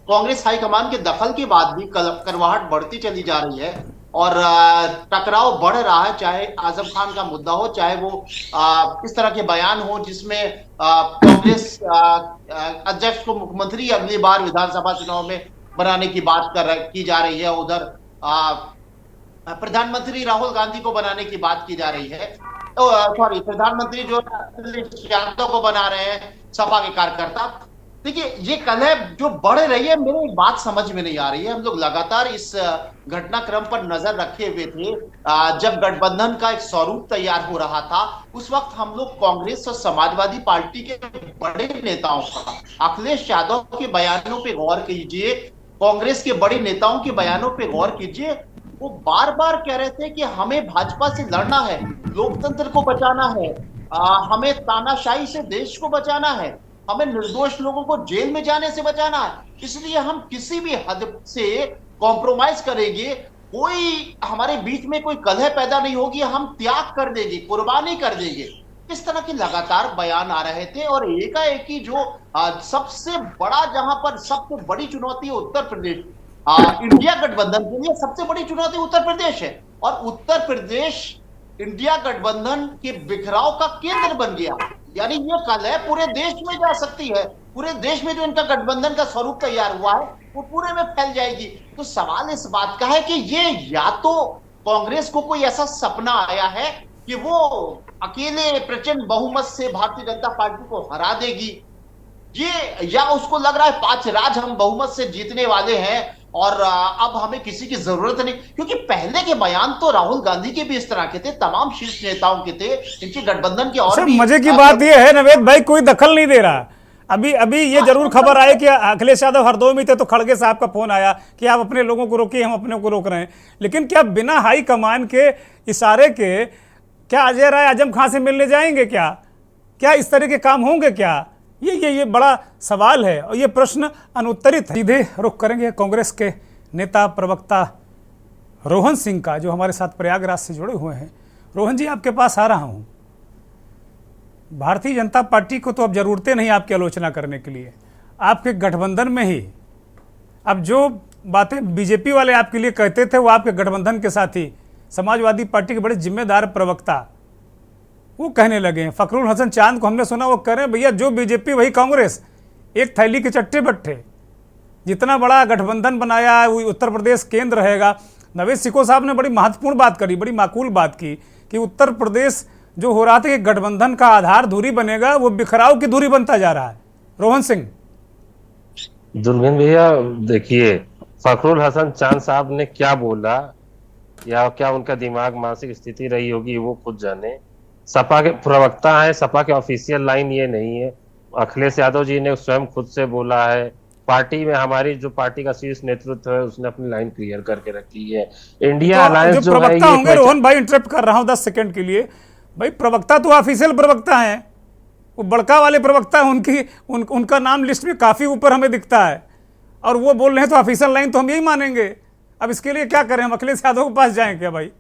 Speaker 10: कांग्रेस हाईकमान के दखल के बाद भी करवाहट बढ़ती चली जा रही है और टकराव बढ़ रहा है, चाहे आजम खान का मुद्दा हो, चाहे वो इस तरह के बयान हो जिसमें कांग्रेस अध्यक्ष को मुख्यमंत्री अगली बार विधानसभा चुनाव में बनाने की बात की जा रही है, उधर प्रधानमंत्री राहुल गांधी को बनाने की बात की जा रही है, प्रधानमंत्री जो यादव को बना रहे हैं सपा के कार्यकर्ता। देखिए, ये कलह जो बढ़ रही है, मेरे एक बात समझ में नहीं आ रही है। हम लोग लगातार इस घटनाक्रम पर नजर रखे हुए थे। जब गठबंधन का एक स्वरूप तैयार हो रहा था उस वक्त हम लोग कांग्रेस और समाजवादी पार्टी के बड़े नेताओं का, अखिलेश यादव के बयानों पर गौर कीजिए, कांग्रेस के बड़े नेताओं के बयानों पर गौर कीजिए। वो बार बार कह रहे थे कि हमें भाजपा से लड़ना है, लोकतंत्र को बचाना है, हमें तानाशाही से देश को बचाना है, हमें निर्दोष लोगों को जेल में जाने से बचाना है, इसलिए हम किसी भी हद से कॉम्प्रोमाइज करेंगे, कोई हमारे बीच में कोई कलह पैदा नहीं होगी, हम त्याग कर देंगे, कुर्बानी कर देंगे। इस तरह के लगातार बयान आ रहे थे, और एकाएक ही जो सबसे बड़ा, जहां पर सबसे बड़ी चुनौती है उत्तर प्रदेश, इंडिया गठबंधन के लिए सबसे बड़ी चुनौती उत्तर प्रदेश है, और उत्तर प्रदेश इंडिया गठबंधन के बिखराव का केंद्र बन गया। यानी ये कल है पूरे देश में जा सकती है, पूरे देश में जो इनका गठबंधन का स्वरूप तैयार हुआ है वो पूरे में फैल जाएगी। तो सवाल इस बात का है कि ये या तो कांग्रेस को कोई ऐसा सपना आया है कि वो अकेले प्रचंड बहुमत से भारतीय जनता पार्टी को हरा देगी, ये या उसको लग रहा है 5 राज हम बहुमत से जीतने वाले हैं और अब हमें किसी की जरूरत नहीं। क्योंकि पहले के बयान तो राहुल गांधी के भी इस तरह के थे, तमाम शीर्ष नेताओं के थे, इनके गठबंधन के और भी।
Speaker 1: मजे की बात यह है नवेद भाई, कोई दखल नहीं दे रहा। अभी अभी ये जरूर खबर आई कि अखिलेश यादव हरदोई में थे तो खड़गे साहब का फोन आया कि आप अपने लोगों को रोकिए, हम अपने को रोक रहे हैं। लेकिन क्या बिना हाई कमान के इशारे के क्या अजय राय आजम खां से मिलने जाएंगे? क्या इस तरह के काम होंगे क्या? ये बड़ा सवाल है और ये प्रश्न अनुत्तरित है। सीधे रुख करेंगे कांग्रेस के नेता प्रवक्ता रोहन सिंह का, जो हमारे साथ प्रयागराज से जुड़े हुए हैं। रोहन जी, आपके पास आ रहा हूं। भारतीय जनता पार्टी को तो अब जरूरतें नहीं आपकी आलोचना करने के लिए, आपके गठबंधन में ही अब जो बातें बीजेपी वाले आपके लिए कहते थे वो आपके गठबंधन के साथी समाजवादी पार्टी के बड़े जिम्मेदार प्रवक्ता वो कहने लगे हैं। फखरुल हसन चांद को हमने सुना वो कह रहे हैं भैया जो बीजेपी वही कांग्रेस, एक थैली के चट्टे बट्टे, जितना बड़ा गठबंधन बनाया उत्तर प्रदेश केंद्र रहेगा। नवेद सिको साहब ने बड़ी महत्वपूर्ण बात करी, बड़ी माकूल बात की कि उत्तर प्रदेश जो हो रहा था कि गठबंधन का आधार धुरी बनेगा, वो बिखराव की धुरी बनता जा रहा है। रोहन सिंह।
Speaker 11: दुर्गेन भैया देखिए, फखरुल हसन चांद साहब ने क्या बोला या क्या उनका दिमाग मानसिक स्थिति रही होगी वो खुद जाने। सपा के प्रवक्ता है, सपा के ऑफिशियल लाइन ये नहीं है। अखिलेश यादव जी ने स्वयं खुद से बोला है, पार्टी में हमारी जो पार्टी का शीर्ष नेतृत्व है उसने अपनी लाइन क्लियर करके रखी है। इंडिया अलायंस जो
Speaker 1: प्रवक्ता होंगे, रोहन भाई इंटरप्ट कर रहा हूं 10 सेकंड के लिए। भाई प्रवक्ता तो ऑफिशियल प्रवक्ता है, वो बड़का वाले प्रवक्ता है, उनका नाम लिस्ट में काफी ऊपर हमें दिखता है और वो बोल रहे हैं तो ऑफिशियल लाइन तो हम यही मानेंगे। अब इसके लिए क्या करें, हम अखिलेश यादव के पास जाएं क्या भाई?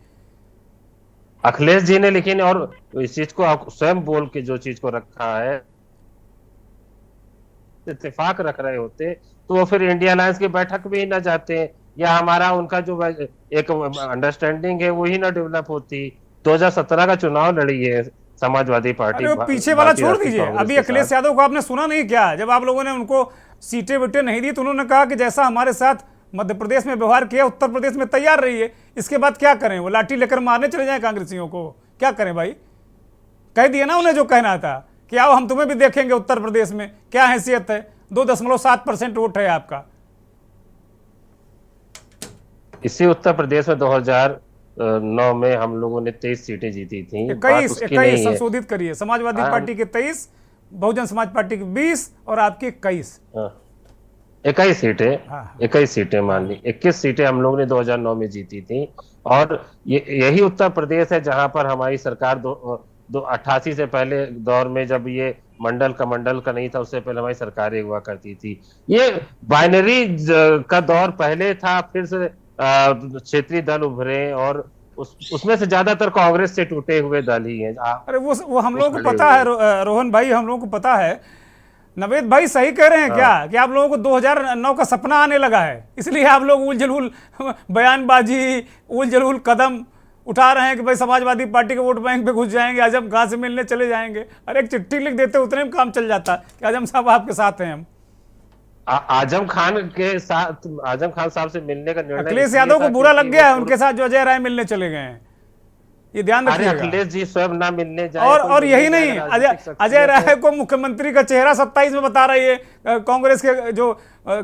Speaker 11: अखिलेश जी ने लेकिन और इस चीज को स्वयं बोल के जो चीज को रखा है, इत्तेफाक रख रहे होते तो वो फिर इंडिया अलायंस की बैठक भी ना जाते या हमारा उनका जो एक अंडरस्टैंडिंग है वही ना डेवलप होती। 2017 का चुनाव लड़ी है समाजवादी पार्टी।
Speaker 1: अरे पीछे वाला छोड़ दीजिए, अभी अखिलेश यादव को आपने सुना नहीं क्या? जब आप लोगों ने उनको सीटें विटें नहीं दी तो उन्होंने कहा कि जैसा हमारे साथ मध्य प्रदेश में व्यवहार किया उत्तर प्रदेश में तैयार रही है। इसके बाद क्या करें, वो लाठी लेकर मारने चले जाएं कांग्रेसियों को? क्या करें भाई? कह दिया ना उन्हें जो कहना था कि आओ हम तुम्हें भी देखेंगे उत्तर प्रदेश में क्या हैसियत है। 2.7% वोट है आपका।
Speaker 11: इसी उत्तर प्रदेश में 2009 में हम लोगों ने 23 सीटें जीती थी।
Speaker 1: 21 संशोधित करिए, समाजवादी पार्टी के 23, बहुजन समाज पार्टी की 20 और आपकी 21
Speaker 11: सीटें। 21 सीटें मान ली, 21 सीटें हम लोग ने 2009 में जीती थी। और यही उत्तर प्रदेश है जहां पर हमारी सरकार 88 से पहले दौर में, जब ये मंडल का नहीं था, उससे पहले हमारी सरकारें हुआ करती थी। ये बाइनरी का दौर पहले था, फिर से क्षेत्रीय दल उभरे और उसमें से ज्यादातर कांग्रेस से टूटे हुए दल ही हैं।
Speaker 1: अरे वो हम लोगों को पता है रोहन भाई, हम लोगों को पता है। नवेद भाई सही कह रहे हैं क्या कि आप लोगों को 2009 का सपना आने लगा है, इसलिए आप लोग उल जलूल बयानबाजी, उल जलूल कदम उठा रहे हैं कि भाई समाजवादी पार्टी के वोट बैंक पे घुस जाएंगे, आजम खान से मिलने चले जाएंगे। अरे एक चिट्ठी लिख देते उतने में काम चल जाता कि आजम साहब आपके साथ हैं हम।
Speaker 11: आजम खान साहब से मिलने का निर्णय
Speaker 1: अखिलेश यादव को बुरा लग गया है उनके साथ जो अजय राय मिलने चले गए हैं, ये ध्यान रखिएगा।
Speaker 11: अखिलेश जी स्वयं ना मिलने जाए
Speaker 1: और यही नहीं, अजय राय को मुख्यमंत्री का चेहरा 27 में बता रही है।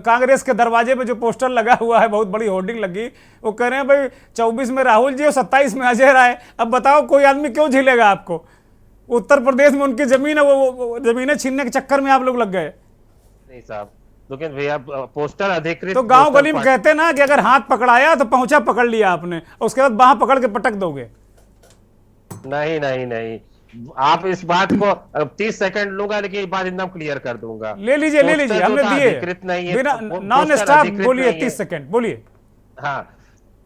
Speaker 1: कांग्रेस के दरवाजे पे जो पोस्टर लगा हुआ है, बहुत बड़ी होर्डिंग लगी, वो कह रहे हैं भाई 24 में राहुल जी और 27 में अजय राय। अब बताओ कोई आदमी क्यों झेलेगा आपको? उत्तर प्रदेश में उनकी जमीन है, वो जमीनें छीनने के चक्कर में आप लोग लग गए।
Speaker 11: नहीं साहब, लेकिन भैया पोस्टर अधिकृत
Speaker 1: तो गांव गली में कहते ना कि अगर हाथ पकड़ाया तो पहुंचा पकड़ लिया आपने, और उसके बाद बाह पकड़ के पटक दोगे।
Speaker 11: नहीं, आप इस बात को 30 सेकंड लूंगा, लेकिन ये बात एकदम क्लियर कर दूंगा।
Speaker 1: ले लीजिए, हमने दिए, बिना नॉन स्टॉप बोलिए, 30 सेकंड बोलिए।
Speaker 11: हाँ,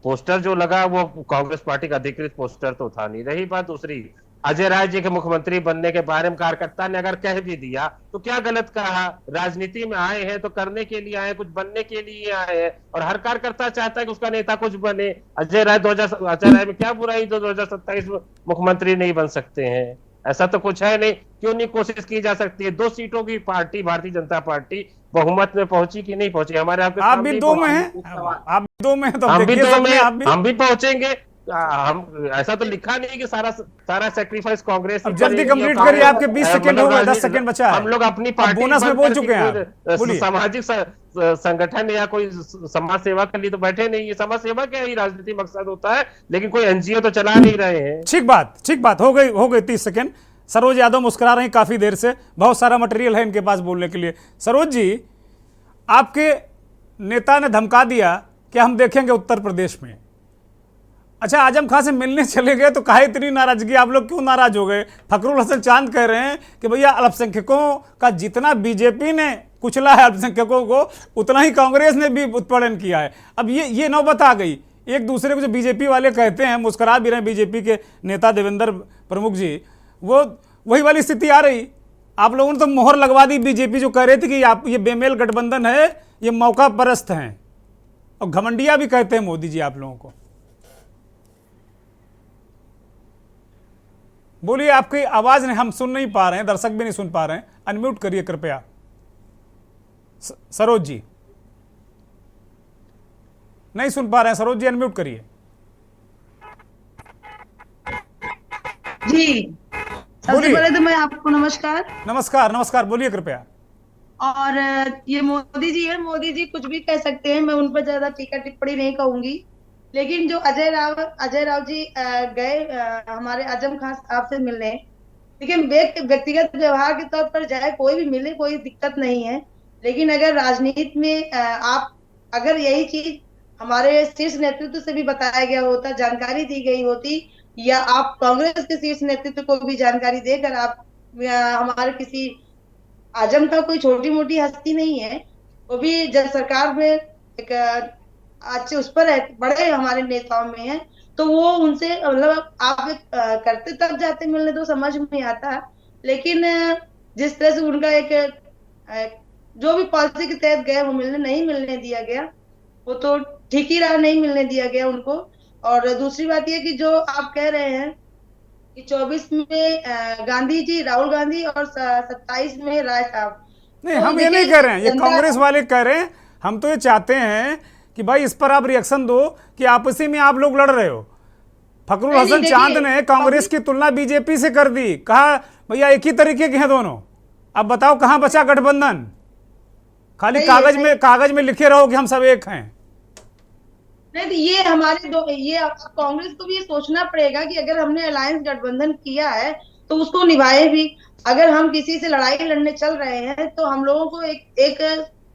Speaker 11: पोस्टर जो लगा वो कांग्रेस पार्टी का अधिकृत पोस्टर तो था नहीं। रही बात दूसरी, अजय राय जी के मुख्यमंत्री बनने के बारे में कार्यकर्ता ने अगर कह भी दिया तो क्या गलत कहा? राजनीति में आए हैं तो करने के लिए आए, कुछ बनने के लिए आए हैं, और हर कार्यकर्ता चाहता है कि उसका नेता कुछ बने। अजय राय में क्या बुराई जो 2027 में मुख्यमंत्री नहीं बन सकते हैं? ऐसा तो कुछ है नहीं। क्यों नहीं कोशिश की जा सकती है? 2 सीटों की पार्टी भारतीय जनता पार्टी बहुमत में पहुंची कि नहीं पहुंची? हमारे आपके
Speaker 1: आप भी 2 में हैं, आप 2 में हैं, तो
Speaker 11: हम भी
Speaker 1: देखिए
Speaker 11: 2 में,
Speaker 1: आप भी
Speaker 11: हम भी पहुंचेंगे। हम ऐसा तो लिखा नहीं कि सारा सेक्रीफाइस कांग्रेस
Speaker 1: अब जल्दी कंप्लीट करिए, आपके 20 सेकंड हो गए, 10 सेकंड बचा है।
Speaker 11: हम लोग अपनी पार्टी
Speaker 1: बोनस में बोल चुके हैं, बोलिए।
Speaker 11: सामाजिक संगठन या कोई समाज सेवा के लिए तो बैठे नहीं है। समाज सेवा का ही राजनीति मकसद होता है, लेकिन कोई एनजीओ तो चला नहीं रहे हैं।
Speaker 1: ठीक बात, हो गई 30 सेकंड। सरोज यादव मुस्कुरा रही काफी देर से, बहुत सारा मटेरियल है इनके पास बोलने के लिए। सरोज जी, आपके नेता ने धमका दिया कि हम देखेंगे उत्तर प्रदेश में। अच्छा, आजम खां से मिलने चले गए तो काहे इतनी नाराजगी? आप लोग क्यों नाराज हो गए? फखरुल हसन चांद कह रहे हैं कि भैया अल्पसंख्यकों का जितना बीजेपी ने कुचला है अल्पसंख्यकों को, उतना ही कांग्रेस ने भी उत्पीड़न किया है। अब ये नौबत आ गई। एक दूसरे को जो बीजेपी वाले कहते हैं, मुस्कुरा भी रहे बीजेपी के नेता देवेंद्र प्रमुख जी, वो वही वाली स्थिति आ रही। आप लोगों ने तो मोहर लगवा दी। बीजेपी जो कह रहे थे कि आप ये बेमेल गठबंधन है, ये मौका परस्त हैं, और घमंडिया भी कहते हैं मोदी जी आप लोगों को। बोलिए, आपकी आवाज नहीं, हम सुन नहीं पा रहे हैं, दर्शक भी नहीं सुन पा रहे हैं। अनम्यूट करिए कृपया। सरोज जी नहीं सुन पा रहे हैं, सरोज जी अनम्यूट करिए।
Speaker 12: जी, सबसे पहले तो मैं आपको
Speaker 1: नमस्कार, बोलिए कृपया।
Speaker 12: और ये मोदी जी है, मोदी जी कुछ भी कह सकते हैं, मैं उन पर ज्यादा टीका टिप्पणी नहीं कहूंगी। लेकिन जो अजय राव जी गए हमारे आजम खान साहब से मिलने, लेकिन व्यक्तिगत व्यवहार के तौर पर चाहे कोई भी मिले, कोई दिक्कत नहीं है। लेकिन अगर राजनीति में अगर यही चीज हमारे शीर्ष नेतृत्व से भी बताया गया होता, जानकारी दी गई होती, या आप कांग्रेस के शीर्ष नेतृत्व को भी जानकारी देकर आप हमारे किसी आजम का कोई छोटी मोटी हस्ती नहीं है, वो भी जब सरकार में एक अच्छे उस पर है, बड़े हमारे नेताओं में है, तो वो उनसे मतलब आप करते तब जाते मिलने तो समझ में आता। लेकिन जिस तरह से उनका एक जो भी पॉलिसी के तहत गए वो नहीं मिलने दिया गया, वो तो ठीक ही रहा, नहीं मिलने दिया गया उनको। और दूसरी बात यह कि जो आप कह रहे हैं कि 24 में गांधी जी, राहुल गांधी, और 27 में राय साहब,
Speaker 1: नहीं हम ये नहीं कह रहे हैं, ये कांग्रेस वाले कह रहे हैं। हम तो ये चाहते हैं कि भाई इस पर आप रिएक्शन दो कि आपसी में आप लोग लड़ रहे हो। फखरुल हसन चांद ने कांग्रेस की तुलना बीजेपी से कर दी, कहा भैया एक ही तरीके के हैं दोनों। अब बताओ कहां बचा गठबंधन? खाली कागज में लिखे रहो कि हम सब एक हैं।
Speaker 12: नहीं तो ये हमारे कांग्रेस को भी ये सोचना पड़ेगा कि अगर हमने अलायंस गठबंधन किया है तो उसको निभाए भी। अगर हम किसी से लड़ाई लड़ने चल रहे हैं तो हम लोगों को एक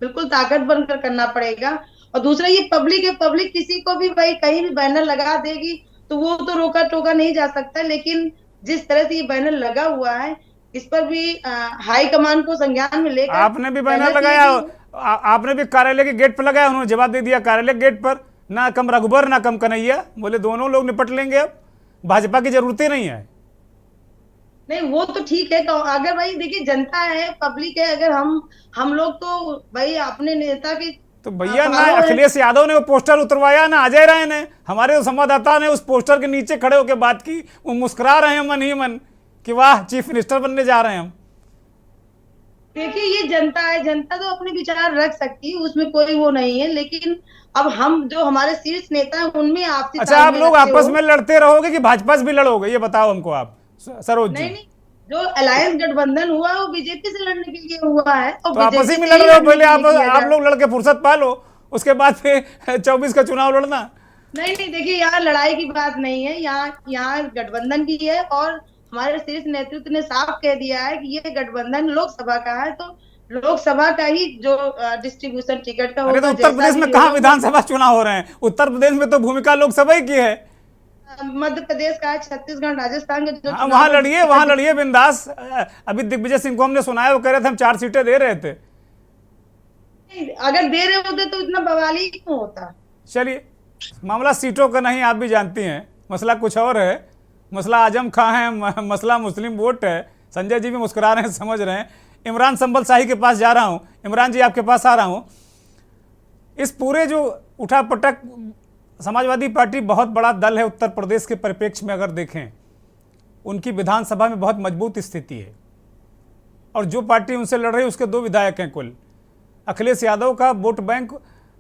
Speaker 12: बिल्कुल ताकत बनकर करना पड़ेगा। और दूसरा, ये पब्लिक है, पब्लिक किसी को भी भाई कहीं भी बैनर लगा देगी तो वो तो रोका टोका नहीं जा सकता। लेकिन जिस तरह से ये बैनर लगा हुआ है, इस पर भी हाई कमान को संज्ञान में लेकर
Speaker 1: आपने भी बैनर लगाया, आपने भी कार्यालय के गेट पर लगाया, उन्होंने जवाब दे दिया कार्यालय गेट पर, ना कम रघुबर ना कम कन्हैया, बोले दोनों लोग निपट लेंगे, अब भाजपा की जरूरत ही नहीं है।
Speaker 12: नहीं वो तो ठीक है, तो अगर भाई देखिए जनता है, पब्लिक है, अगर हम लोग तो भाई अपने नेता की
Speaker 1: तो भैया ना अखिलेश यादव ने वो पोस्टर उतरवाया, ना अजय राय ने। हमारे संवाददाता ने उस पोस्टर के नीचे खड़े होकर बात की, वो मुस्कुरा रहे हैं मन ही मन कि वाह चीफ मिनिस्टर बनने जा रहे हैं हम।
Speaker 12: देखिए ये जनता है, जनता तो अपने विचार रख सकती है, उसमें कोई वो नहीं है। लेकिन अब हम जो हमारे शीर्ष नेता हैं उनमें आपसी
Speaker 1: अच्छा, आप लोग आपस में लड़ते रहोगे कि भाजपा से भी लड़ोगे, ये बताओ हमको आप सरोज जी।
Speaker 12: नहीं, जो अलायंस गठबंधन हुआ है वो बीजेपी से लड़ने के लिए हुआ है।
Speaker 1: तो आपस ही में लड़ रहे हो, पहले आप लोग लड़के फुर्सत पा लो, उसके बाद फिर 24 का चुनाव लड़ना।
Speaker 12: नहीं देखिए, यहाँ लड़ाई की बात नहीं है, यहाँ गठबंधन की है। और हमारे शीर्ष नेतृत्व ने साफ कह दिया है कि ये गठबंधन लोकसभा का है, तो लोकसभा का ही जो डिस्ट्रीब्यूशन टिकट का होगा।
Speaker 1: तो उत्तर प्रदेश में कहाँ विधानसभा चुनाव हो रहे हैं? उत्तर प्रदेश में तो भूमिका लोकसभा की है।
Speaker 12: मध्य प्रदेश का, छत्तीसगढ़, राजस्थान के जो
Speaker 1: वहां लड़िए बिंदास। अभी दिग्विजय सिंह को हमने सुनाया, वो कह रहे थे हम 4 सीटें दे रहे थे।
Speaker 12: अगर दे रहे होते तो इतना बवाली क्यों होता।
Speaker 1: चलिए, मामला सीटों का नहीं, आप भी जानती हैं, मसला कुछ और है। मसला आजम खां है, मसला मुस्लिम वोट है। संजय जी भी मुस्कुरा रहे हैं, समझ रहे हैं। इमरान संबल शाही के पास जा रहा हूं। इमरान जी आपके पास आ रहा हूं। इस पूरे जो उठापटक, समाजवादी पार्टी बहुत बड़ा दल है उत्तर प्रदेश के परिप्रेक्ष्य में अगर देखें, उनकी विधानसभा में बहुत मजबूत स्थिति है। और जो पार्टी उनसे लड़ रही है उसके 2 विधायक हैं कुल। अखिलेश यादव का वोट बैंक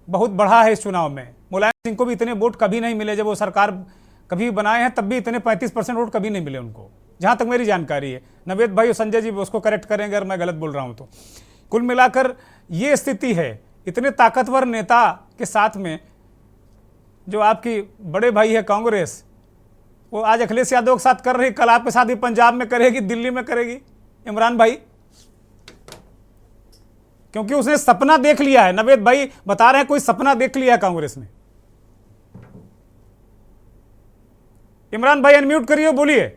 Speaker 1: बहुत बढ़ा है इस चुनाव में। मुलायम सिंह को भी इतने वोट कभी नहीं मिले, जब वो सरकार कभी बनाए हैं तब भी इतने 35% वोट कभी नहीं मिले उनको, जहाँ तक मेरी जानकारी है। नवेद भाई और संजय जी उसको करेक्ट करेंगे अगर मैं गलत बोल रहा हूँ तो। कुल मिलाकर ये स्थिति है। इतने ताकतवर नेता के साथ में जो आपकी बड़े भाई है कांग्रेस, वो आज अखिलेश यादव के साथ कर रही, कल आपके साथ ही पंजाब में करेगी, दिल्ली में करेगी इमरान भाई, क्योंकि उसने सपना देख लिया है। नवेद भाई बता रहे हैं कोई सपना देख लिया है कांग्रेस ने। इमरान भाई अनम्यूट करिए, बोलिए।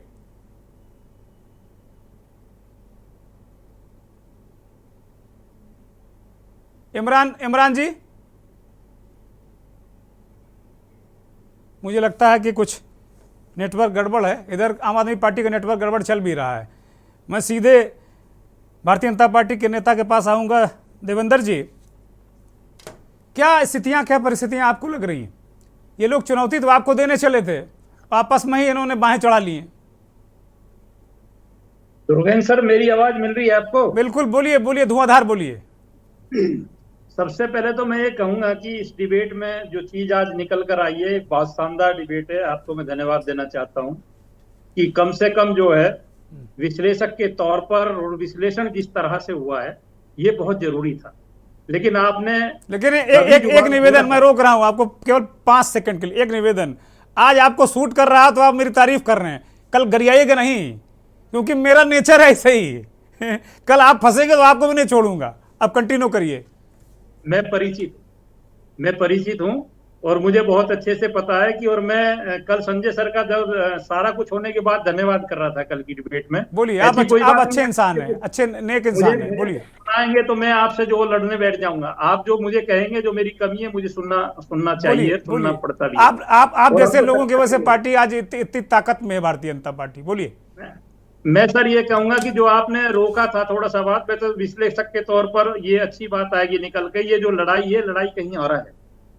Speaker 1: इमरान जी, मुझे लगता है कि कुछ नेटवर्क गड़बड़ है इधर। आम आदमी पार्टी का नेटवर्क गड़बड़ चल भी रहा है। मैं सीधे भारतीय जनता पार्टी के नेता के पास आऊंगा। देवेंद्र जी, क्या स्थितियां, क्या परिस्थितियां आपको लग रही हैं? ये लोग चुनौती तो आपको देने चले थे, आपस में ही इन्होंने बाहें चढ़ा ली हैं।
Speaker 13: दुर्गेन्द्र सर, मेरी आवाज मिल रही है आपको?
Speaker 1: बिल्कुल, बोलिए बोलिए, धुआंधार बोलिए।
Speaker 13: सबसे पहले तो मैं ये कहूंगा कि इस डिबेट में जो चीज आज निकल कर आई है, बहुत शानदार डिबेट है। आपको मैं धन्यवाद देना चाहता हूं कि कम से कम जो है विश्लेषक के तौर पर और विश्लेषण जिस तरह से हुआ है ये बहुत जरूरी था। लेकिन आपने
Speaker 1: एक निवेदन, मैं रोक रहा हूं आपको केवल 5 सेकंड के लिए। एक निवेदन, आज आपको सूट कर रहा तो आप मेरी तारीफ कर रहे हैं, कल गरियाइएगा नहीं, क्योंकि मेरा नेचर है ऐसे ही। कल आप फंसेंगे तो आपको भी नहीं छोड़ूंगा। अब कंटिन्यू करिए।
Speaker 13: मैं परिचित हूं और मुझे बहुत अच्छे से पता है कि, और मैं कल संजय सर का जब सारा कुछ होने के बाद धन्यवाद कर रहा था कल की डिबेट में।
Speaker 1: बोलिए, आप अच्छे इंसान हैं, अच्छे नेक इंसान हैं, बोलिए।
Speaker 13: आएंगे तो मैं आपसे जो लड़ने बैठ जाऊंगा। आप जो मुझे कहेंगे, जो मेरी कमी है, मुझे सुनना चाहिए, सुनना पड़ता भी।
Speaker 1: आप जैसे लोगों की वजह से पार्टी आज इतनी ताकत में है, भारतीय जनता पार्टी। बोलिए।
Speaker 13: मैं सर ये कहूंगा कि जो आपने रोका था थोड़ा सा बात पे, तो विश्लेषक के तौर पर ये अच्छी बात आएगी निकल के। ये जो लड़ाई है, लड़ाई कहीं और है।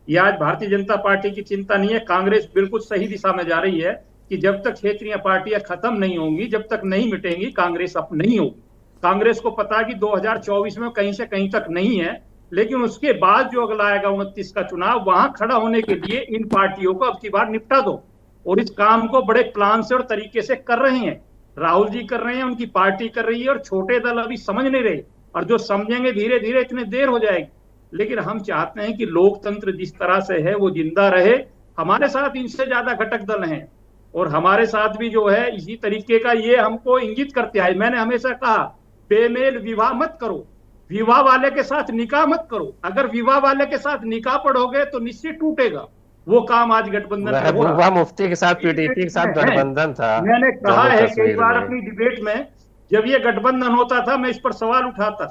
Speaker 13: ये आज भारतीय जनता पार्टी की चिंता नहीं है। कांग्रेस बिल्कुल सही दिशा में जा रही है कि जब तक क्षेत्रीय पार्टियां खत्म नहीं होंगी, जब तक नहीं मिटेंगी, कांग्रेस अब नहीं होगी। कांग्रेस को पता है कि 2024 में कहीं से कहीं तक नहीं है, लेकिन उसके बाद जो अगला आएगा 29 का चुनाव, वहां खड़ा होने के लिए इन पार्टियों को अब की बार निपटा दो। और इस काम को बड़े प्लान से और तरीके से कर रहे हैं। राहुल जी कर रहे हैं, उनकी पार्टी कर रही है, और छोटे दल अभी समझ नहीं रहे, और जो समझेंगे धीरे धीरे, इतने देर हो जाएगी। लेकिन हम चाहते हैं कि लोकतंत्र जिस तरह से है वो जिंदा रहे। हमारे साथ इनसे ज्यादा घटक दल हैं, और हमारे साथ भी जो है इसी तरीके का ये हमको इंगित करते आए। मैंने हमेशा कहा, बेमेल विवाह मत करो, विवाह वाले के साथ निकाह मत करो। अगर विवाह वाले के साथ निकाह पढ़ोगे तो निश्चित टूटेगा। वो काम आज गठबंधन
Speaker 11: महबूबा मुफ्ती के साथ पीडीपी के साथ गठबंधन था।
Speaker 13: मैंने कहा है कई बार अपनी डिबेट में, जब ये गठबंधन होता था मैं इस पर सवाल उठाता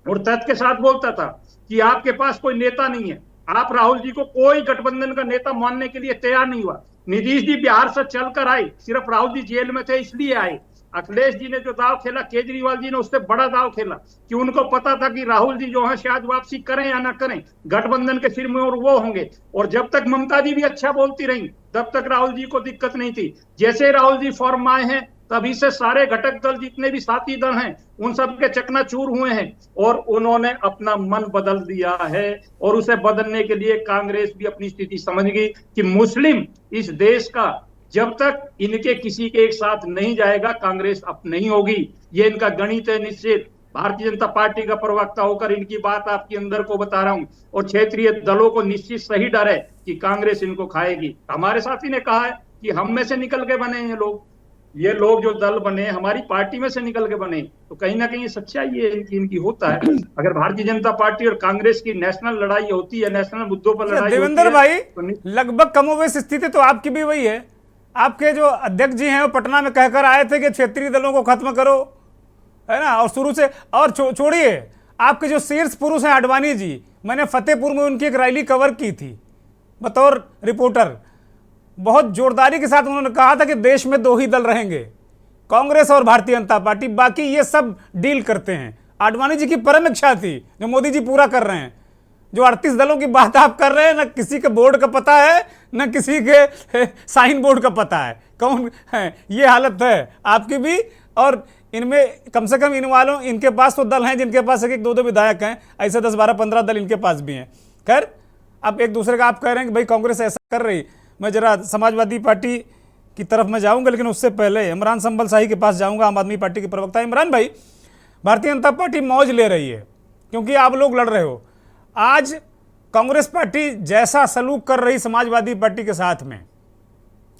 Speaker 13: और तथ्य के साथ बोलता था कि आपके पास कोई नेता नहीं है। आप राहुल जी को कोई गठबंधन का नेता मानने के लिए तैयार नहीं हुआ। नीतीश जी बिहार से चलकर आए, सिर्फ राहुल जी जेल में थे इसलिए आए। अखिलेश जी ने जो दाव खेला, केजरीवाल जी ने उससे बड़ा दाव खेला कि उनको पता था कि राहुल जी जो है शायद वापसी करें या ना करें, गठबंधन के सिर में और वो होंगे। और जब तक ममता जी भी अच्छा बोलती रही, तब तक राहुल जी को दिक्कत नहीं थी। जैसे राहुल जी फॉर्म आए हैं, तभी से सारे घटक दल, जितने भी साथी दल हैं, उन सब के चकनाचूर हुए हैं, और उन्होंने अपना मन बदल दिया है। और उसे बदलने के लिए कांग्रेस भी अपनी स्थिति समझ गई कि मुस्लिम इस देश का जब तक इनके किसी के एक साथ नहीं जाएगा, कांग्रेस अब नहीं होगी। ये इनका गणित है निश्चित। भारतीय जनता पार्टी का प्रवक्ता होकर इनकी बात आपके अंदर को बता रहा हूं, और क्षेत्रीय दलों को निश्चित सही डर है कि कांग्रेस इनको खाएगी। हमारे साथी ने कहा है कि हम में से निकल के बने हैं लोग, ये लोग जो दल बने हमारी पार्टी में से निकल के बने, तो कहीं ना कहीं सच्चाई है इनकी होता है। अगर भारतीय जनता पार्टी और कांग्रेस की नेशनल लड़ाई होती है, नेशनल मुद्दों पर लड़ाई,
Speaker 1: देवेंद्र भाई लगभग कमोबेश स्थिति तो आपकी भी वही है। आपके जो अध्यक्ष जी हैं वो पटना में कहकर आए थे कि क्षेत्रीय दलों को खत्म करो, है ना, और शुरू से, और छोड़िए आपके जो शीर्ष पुरुष हैं आडवाणी जी, मैंने फतेहपुर में उनकी एक रैली कवर की थी बतौर रिपोर्टर। बहुत जोरदारी के साथ उन्होंने कहा था कि देश में 2 ही दल रहेंगे, कांग्रेस और भारतीय जनता पार्टी, बाकी ये सब डील करते हैं। आडवाणी जी की परम इच्छा थी जो मोदी जी पूरा कर रहे हैं। जो 38 दलों की बात आप कर रहे हैं, ना किसी के बोर्ड का पता है, ना किसी के साइन बोर्ड का पता है कौन है। ये हालत है आपकी भी, और इनमें कम से कम इनके पास तो दल हैं जिनके पास एक एक दो दो विधायक हैं, ऐसे 10 12 15 दल इनके पास भी हैं। खैर, अब एक दूसरे का आप कह रहे हैं कि भाई कांग्रेस ऐसा कर रही, मैं जरा समाजवादी पार्टी की तरफ में जाऊंगा, लेकिन उससे पहले इमरान संबल शाही के पास जाऊंगा, आम आदमी पार्टी के प्रवक्ता। इमरान भाई, भारतीय जनता पार्टी मौज ले रही है क्योंकि आप लोग लड़ रहे हो। आज कांग्रेस पार्टी जैसा सलूक कर रही समाजवादी पार्टी के साथ में,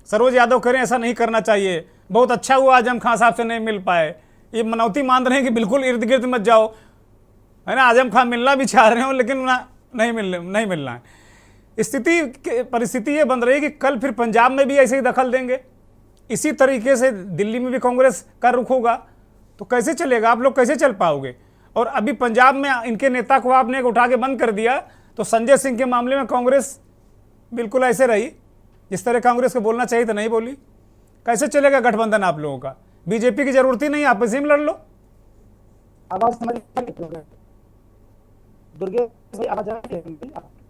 Speaker 1: सरोज यादव कह रहे हैं ऐसा नहीं करना चाहिए, बहुत अच्छा हुआ आजम खान साहब से नहीं मिल पाए, ये मनौती मान रहे हैं कि बिल्कुल इर्द गिर्द मत जाओ, है ना, आजम खान मिलना भी चाह रहे हो लेकिन नहीं मिलना है। परिस्थिति ये बन रही है कि कल फिर पंजाब में भी ऐसे ही दखल देंगे, इसी तरीके से दिल्ली में भी कांग्रेस का रुख होगा, तो कैसे चलेगा? आप लोग कैसे चल पाओगे? और अभी पंजाब में इनके नेता को आपने उठा के बंद कर दिया, तो संजय सिंह के मामले में कांग्रेस बिल्कुल ऐसे रही जिस तरह कांग्रेस को बोलना चाहिए तो नहीं बोली। कैसे चलेगा गठबंधन आप लोगों का? बीजेपी की जरूरत ही नहीं, आप इसी में लड़ लो।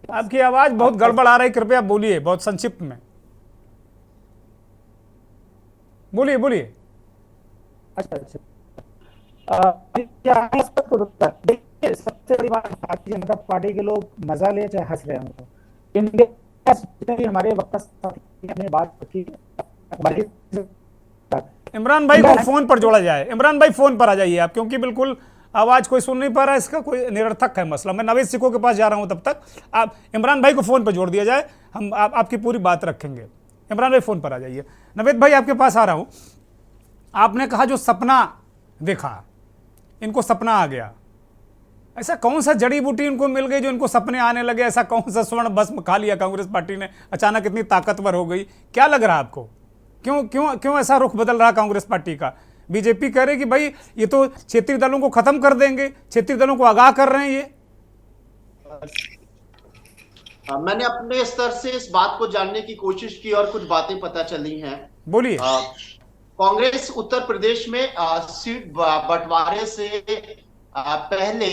Speaker 1: आपकी आवाज बहुत गड़बड़ आ रही, कृपया बोलिए, बहुत संक्षिप्त में बोलिए।
Speaker 14: अच्छा, सबसे बड़ी बात, भारतीय जनता पार्टी के लोग मजा ले चाहे हंस रहे हैं, इनके हमारे वक्त अपने बात रखी।
Speaker 1: इमरान भाई को फोन पर जोड़ा जाए। इमरान भाई फोन पर आ जाइए आप, क्योंकि बिल्कुल आवाज कोई सुन नहीं पा रहा है, इसका कोई निरर्थक है मसला। मैं नवेद सिको के पास जा रहा हूं, तब तक आप इमरान भाई को फोन पर जोड़ दिया जाए, हम आपकी पूरी बात रखेंगे। इमरान भाई फोन पर आ जाइए। नवेद भाई आपके पास आ रहा हूं। आपने कहा जो सपना देखा, इनको सपना आ गया, ऐसा कौन सा जड़ी बूटी इनको मिल गई जो इनको सपने आने लगे? ऐसा कौन सा स्वर्ण भस्म खा लिया कांग्रेस पार्टी ने, अचानक इतनी ताकतवर हो गई? क्या लग रहा है आपको? क्यों ऐसा रुख बदल रहा कांग्रेस पार्टी का? बीजेपी कह रही कि भाई ये तो क्षेत्रीय दलों को खत्म कर देंगे, क्षेत्रीय दलों को आगाह कर रहे हैं ये।
Speaker 10: मैंने अपने स्तर से इस बात को जानने की कोशिश की और कुछ बातें पता चली हैं।
Speaker 1: बोलिए।
Speaker 10: कांग्रेस उत्तर प्रदेश में सीट बंटवारे से पहले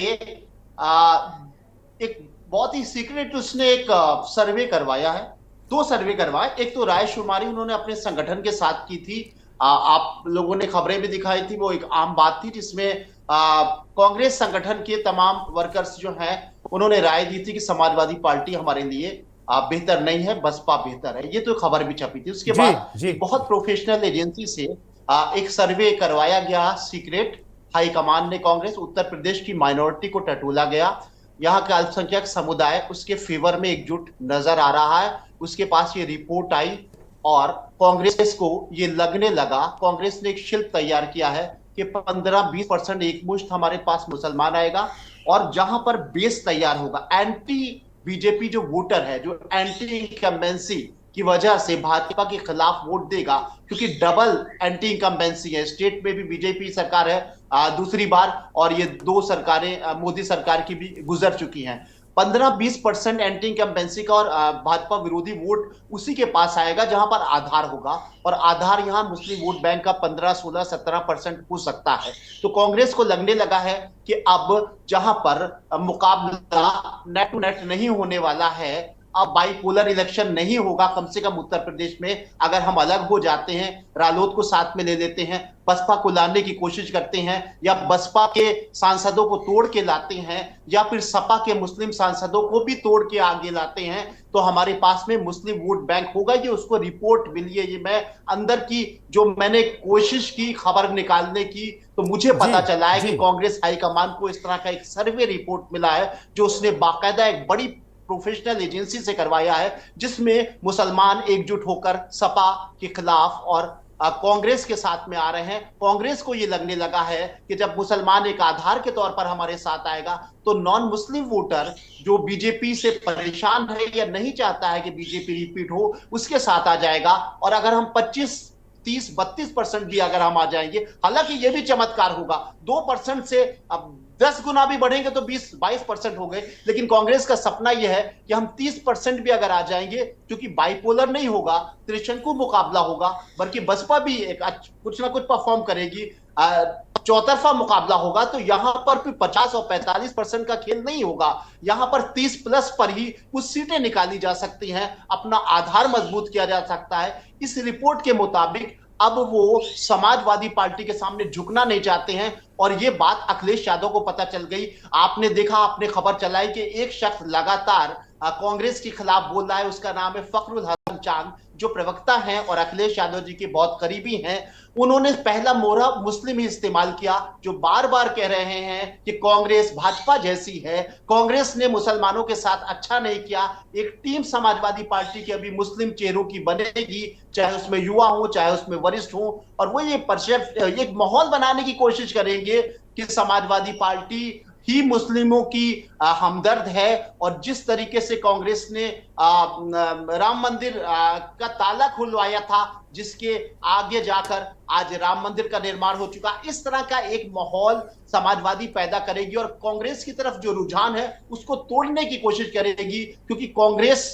Speaker 10: एक बहुत ही सीक्रेट उसने एक सर्वे करवाया है, 2 सर्वे करवाए। एक तो रायशुमारी उन्होंने अपने संगठन के साथ की थी, आप लोगों ने खबरें भी दिखाई थी, वो एक आम बात थी, जिसमें कांग्रेस संगठन के तमाम वर्कर्स जो हैं उन्होंने राय दी थी कि समाजवादी पार्टी हमारे लिए बेहतर नहीं है, बसपा बेहतर है। ये तो खबर भी छपी थी। उसके बाद बहुत प्रोफेशनल एजेंसी से एक सर्वे करवाया गया, सीक्रेट। हाईकमान ने कांग्रेस उत्तर प्रदेश की माइनॉरिटी को टटोला गया, यहाँ के अल्पसंख्यक समुदाय उसके फेवर में एकजुट नजर आ रहा है। उसके पास ये रिपोर्ट आई और कांग्रेस को ये लगने लगा, कांग्रेस ने एक शिल्प तैयार किया है कि 15-20% एकमुश्त हमारे पास मुसलमान आएगा, और जहां पर बेस तैयार होगा, एंटी बीजेपी जो वोटर है, जो एंटी इनकम्बेंसी की वजह से भाजपा के खिलाफ वोट देगा, क्योंकि डबल एंटी इनकम्बेंसी है। स्टेट में भी बीजेपी सरकार है दूसरी बार, और ये 2 सरकारें मोदी सरकार की भी गुजर चुकी हैं। 15-20% एंटी इनकम्बेंसी का और भाजपा विरोधी वोट उसी के पास आएगा जहां पर आधार होगा, और आधार यहां मुस्लिम वोट बैंक का 15, 16, 17% हो सकता है। तो कांग्रेस को लगने लगा है कि अब जहां पर मुकाबला नेट टू नेट नहीं होने वाला है, अब बाइपोलर इलेक्शन नहीं होगा, कम से कम उत्तर प्रदेश में। अगर हम अलग हो जाते हैं, रालोद को साथ में ले लेते हैं, बसपा को लाने की कोशिश करते हैं, या बसपा के सांसदों को तोड़ के लाते हैं, या फिर सपा के मुस्लिम सांसदों को भी तोड़ के आगे लाते हैं, तो हमारे पास में मुस्लिम वोट बैंक होगा। ये उसको रिपोर्ट मिली है। ये मैं अंदर की जो मैंने कोशिश की खबर निकालने की, तो मुझे पता चला है कि कांग्रेस हाईकमान को इस तरह का एक सर्वे रिपोर्ट मिला है, जो उसने बाकायदा एक बड़ी प्रोफेशनल एजेंसी से करवाया है, जिसमें मुसलमान एकजुट होकर सपा के खिलाफ और कांग्रेस के साथ में आ रहे हैं। कांग्रेस को यह लगने लगा है कि जब मुसलमान एक आधार के तौर पर हमारे साथ आएगा, तो नॉन मुस्लिम वोटर जो बीजेपी से परेशान है या नहीं चाहता है कि बीजेपी रिपीट हो, उसके साथ आ जाएगा। और अगर हम 25, 30, 32% भी अगर हम आ जाएंगे, हालांकि यह भी चमत्कार होगा, 2% से अब 10 गुना भी बढ़ेंगे तो 20-22% हो गए, लेकिन कांग्रेस का सपना यह है कि हम 30% भी अगर आ जाएंगे, क्योंकि बाइपोलर नहीं होगा, त्रिशंकु मुकाबला होगा, बल्कि बसपा भी एक कुछ ना कुछ परफॉर्म करेगी, चौतरफा मुकाबला होगा, तो यहां पर भी 50 और 45% का खेल नहीं होगा। यहां पर 30+ पर ही कुछ सीटें निकाली जा सकती हैं, अपना आधार मजबूत किया जा सकता है। इस रिपोर्ट के मुताबिक अब वो समाजवादी पार्टी के सामने झुकना नहीं चाहते हैं। और ये बात अखिलेश यादव को पता चल गई। आपने देखा, आपने खबर चलाई कि एक शख्स लगातार कांग्रेस के खिलाफ बोल रहा है, उसका नाम है फखरुल हसन चांद, जो प्रवक्ता हैं और अखिलेश यादव जी के बहुत करीबी हैं। उन्होंने पहला मोहरा मुस्लिम ही इस्तेमाल किया, जो बार बार कह रहे हैं कि कांग्रेस भाजपा जैसी है, कांग्रेस ने मुसलमानों के साथ अच्छा नहीं किया, एक टीम समाजवादी पार्टी की अभी मुस्लिम चेहरों की बनेगी, चाहे उसमें युवा हो चाहे उसमें वरिष्ठ हो। और वो ये एक माहौल बनाने की कोशिश करेंगे कि समाजवादी पार्टी ही मुस्लिमों की हमदर्द है। और जिस तरीके से कांग्रेस ने राम मंदिर का ताला खुलवाया था, जिसके आगे जाकर आज राम मंदिर का निर्माण हो चुका, इस तरह का एक माहौल समाजवादी पैदा करेगी और कांग्रेस की तरफ जो रुझान है उसको तोड़ने की कोशिश करेगी। क्योंकि कांग्रेस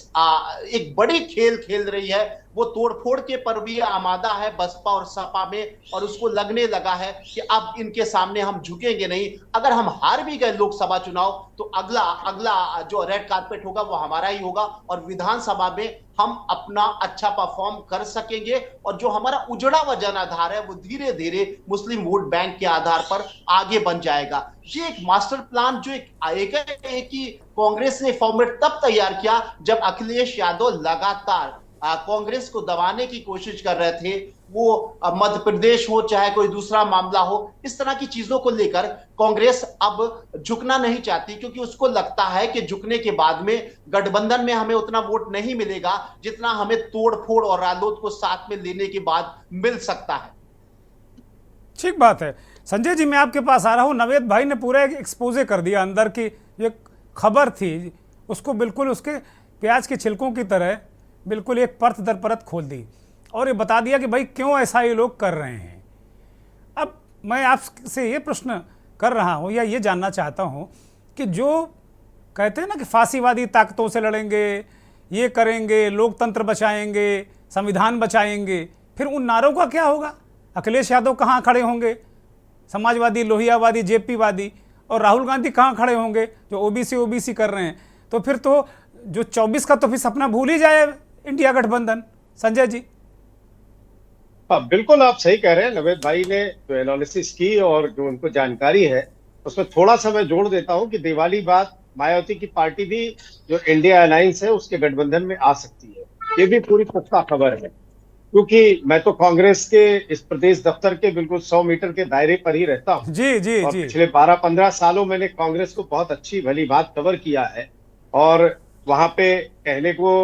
Speaker 10: एक बड़ी खेल खेल रही है, वो तोड़फोड़ के पर भी आमादा है बसपा और सपा में, और उसको लगने लगा है कि अब इनके सामने हम झुकेंगे नहीं। अगर हम हार भी गए लोकसभा चुनाव तो अगला जो रेड कारपेट होगा वो हमारा ही होगा, और विधानसभा में हम अपना अच्छा परफॉर्म कर सकेंगे। और जो हमारा उजड़ा हुआ जनाधार है वो धीरे धीरे मुस्लिम वोट बैंक के आधार पर आगे बन जाएगा। ये एक मास्टर प्लान जो एक ही कांग्रेस ने फॉर्मेट तब तैयार किया जब अखिलेश यादव लगातार कांग्रेस को दबाने की कोशिश कर रहे थे। वो मध्य प्रदेश हो चाहे कोई दूसरा मामला हो, इस तरह की चीजों को लेकर कांग्रेस अब झुकना नहीं चाहती, क्योंकि उसको लगता है कि झुकने के बाद में गठबंधन में हमें उतना वोट नहीं मिलेगा जितना हमें तोड़फोड़ और रालोद को साथ में लेने के बाद मिल सकता है।
Speaker 1: ठीक बात है संजय जी, मैं आपके पास आ रहा हूं। नवेद भाई ने पूरा एक एक्सपोजे कर दिया, अंदर की जो खबर थी उसको बिल्कुल उसके प्याज के छिलकों की तरह बिल्कुल एक परत दर परत खोल दी और ये बता दिया कि भाई क्यों ऐसा ये लोग कर रहे हैं। अब मैं आपसे ये प्रश्न कर रहा हूँ या ये जानना चाहता हूँ कि जो कहते हैं ना कि फांसीवादी ताकतों से लड़ेंगे, ये करेंगे, लोकतंत्र बचाएंगे, संविधान बचाएंगे, फिर उन नारों का क्या होगा? अखिलेश यादव कहाँ खड़े होंगे? समाजवादी, लोहियावादी, जेपीवादी, और राहुल गांधी कहाँ खड़े होंगे जो ओबीसी कर रहे हैं? तो फिर तो जो 24 का तो फिर सपना भूल ही जाए इंडिया गठबंधन। संजय जी।
Speaker 9: बिल्कुल आप सही कह रहे हैं। नवेद भाई ने जो एनालिसिस की और जो उनको जानकारी है उसमें थोड़ा सा मैं जोड़ देता हूं कि दिवाली बाद मायावती की पार्टी भी जो इंडिया अलायंस है उसके गठबंधन में आ सकती है। ये भी पूरी पुख्ता खबर है, क्योंकि मैं तो कांग्रेस के इस प्रदेश दफ्तर के बिल्कुल 100 मीटर के दायरे पर ही रहता हूँ।
Speaker 1: जी
Speaker 9: और पिछले 12-15 सालों मैंने कांग्रेस को बहुत अच्छी भली बात कवर किया है। और वहां पे कहने को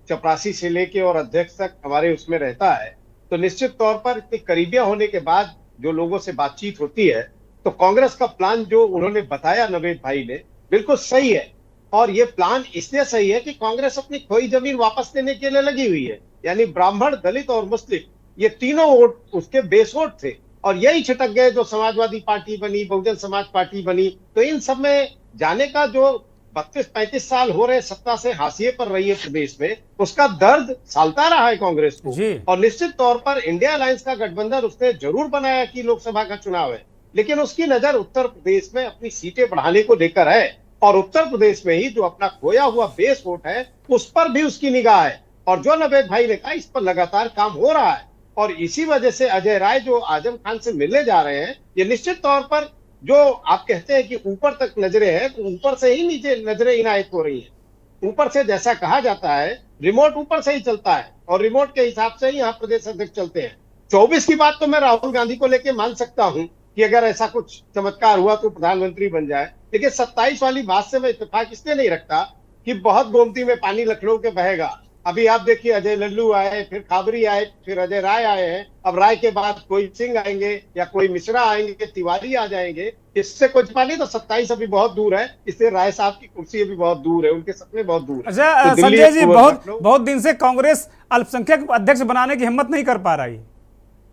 Speaker 9: चपरासी से लेके और अध्यक्ष तक हमारे उसमें रहता है, तो निश्चित तौर पर इतनी करीबियां होने के बाद जो लोगों से बातचीत होती है तो कांग्रेस का प्लान जो उन्होंने बताया नवेद भाई ने बिल्कुल सही है। और ये प्लान इसलिए सही है कि कांग्रेस अपनी खोई जमीन वापस लेने के लिए लगी हुई है। यानी ब्राह्मण, दलित और मुस्लिम ये तीनों वोट उसके बेस वोट थे और यही छिटक गए जो समाजवादी पार्टी बनी, बहुजन समाज पार्टी बनी। तो इन सब में जाने का जो 32-35 साल हो रहे सत्ता से हाशिए पर रही है प्रदेश में, उसका दर्द सालता रहा है कांग्रेस को। और निश्चित तौर पर इंडिया अलायंस का गठबंधन उसने जरूर बनाया कि लोकसभा का चुनाव है, लेकिन उसकी नजर उत्तर प्रदेश में अपनी सीटें बढ़ाने को लेकर है और उत्तर प्रदेश में ही जो अपना खोया हुआ बेस वोट है उस पर भी उसकी निगाह है। और जो नवेद भाई ने कहा इस पर लगातार काम हो रहा है और इसी वजह से अजय राय जो आजम खान से मिलने जा रहे हैं, ये निश्चित तौर पर जो आप कहते हैं कि ऊपर तक नजरें हैं, तो ऊपर से ही नीचे नजरें इनायत हो रही हैं। ऊपर से जैसा कहा जाता है रिमोट ऊपर से ही चलता है और रिमोट के हिसाब से ही यहाँ प्रदेश अध्यक्ष चलते हैं। 24 की बात तो मैं राहुल गांधी को लेकर मान सकता हूँ कि अगर ऐसा कुछ चमत्कार हुआ तो प्रधानमंत्री बन जाए, लेकिन 27 वाली बात से मैं इत्तेफाक इसलिए नहीं रखता कि बहुत गोमती में पानी लखनऊ के बहेगा। अभी आप देखिए अजय लल्लू आए, फिर खाबरी आए, फिर अजय राय आए हैं। अब राय के बाद कोई सिंह आएंगे या कोई मिश्रा आएंगे, तिवारी आ जाएंगे। इससे कुछ पानी तो 27 अभी बहुत दूर है, इससे राय साहब की कुर्सी अभी बहुत दूर है, उनके सपने बहुत दूर है।
Speaker 1: अच्छा
Speaker 9: तो
Speaker 1: संजय जी, बहुत दिन से कांग्रेस अल्पसंख्यक अध्यक्ष बनाने की हिम्मत नहीं कर पा रही,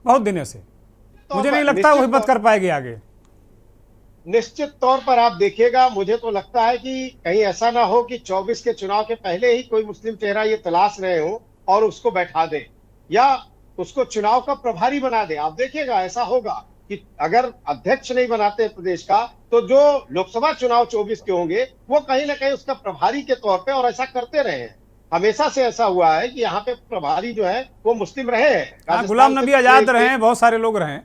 Speaker 1: बहुत दिनों से। मुझे नहीं लगता वो हिम्मत कर पाएगी आगे।
Speaker 9: निश्चित तौर पर आप देखिएगा, मुझे तो लगता है कि कहीं ऐसा ना हो कि 24 के चुनाव के पहले ही कोई मुस्लिम चेहरा ये तलाश रहे हो और उसको बैठा दे या उसको चुनाव का प्रभारी बना दे। आप देखिएगा ऐसा होगा कि अगर अध्यक्ष नहीं बनाते प्रदेश का तो जो लोकसभा चुनाव 24 के होंगे वो कहीं ना कहीं उसका प्रभारी के तौर पे, और ऐसा करते रहे हैं। हमेशा से ऐसा हुआ है कि यहाँ पे प्रभारी जो है वो मुस्लिम रहे हैं।
Speaker 1: गुलाम नबी आजाद रहे हैं, बहुत सारे लोग रहे हैं।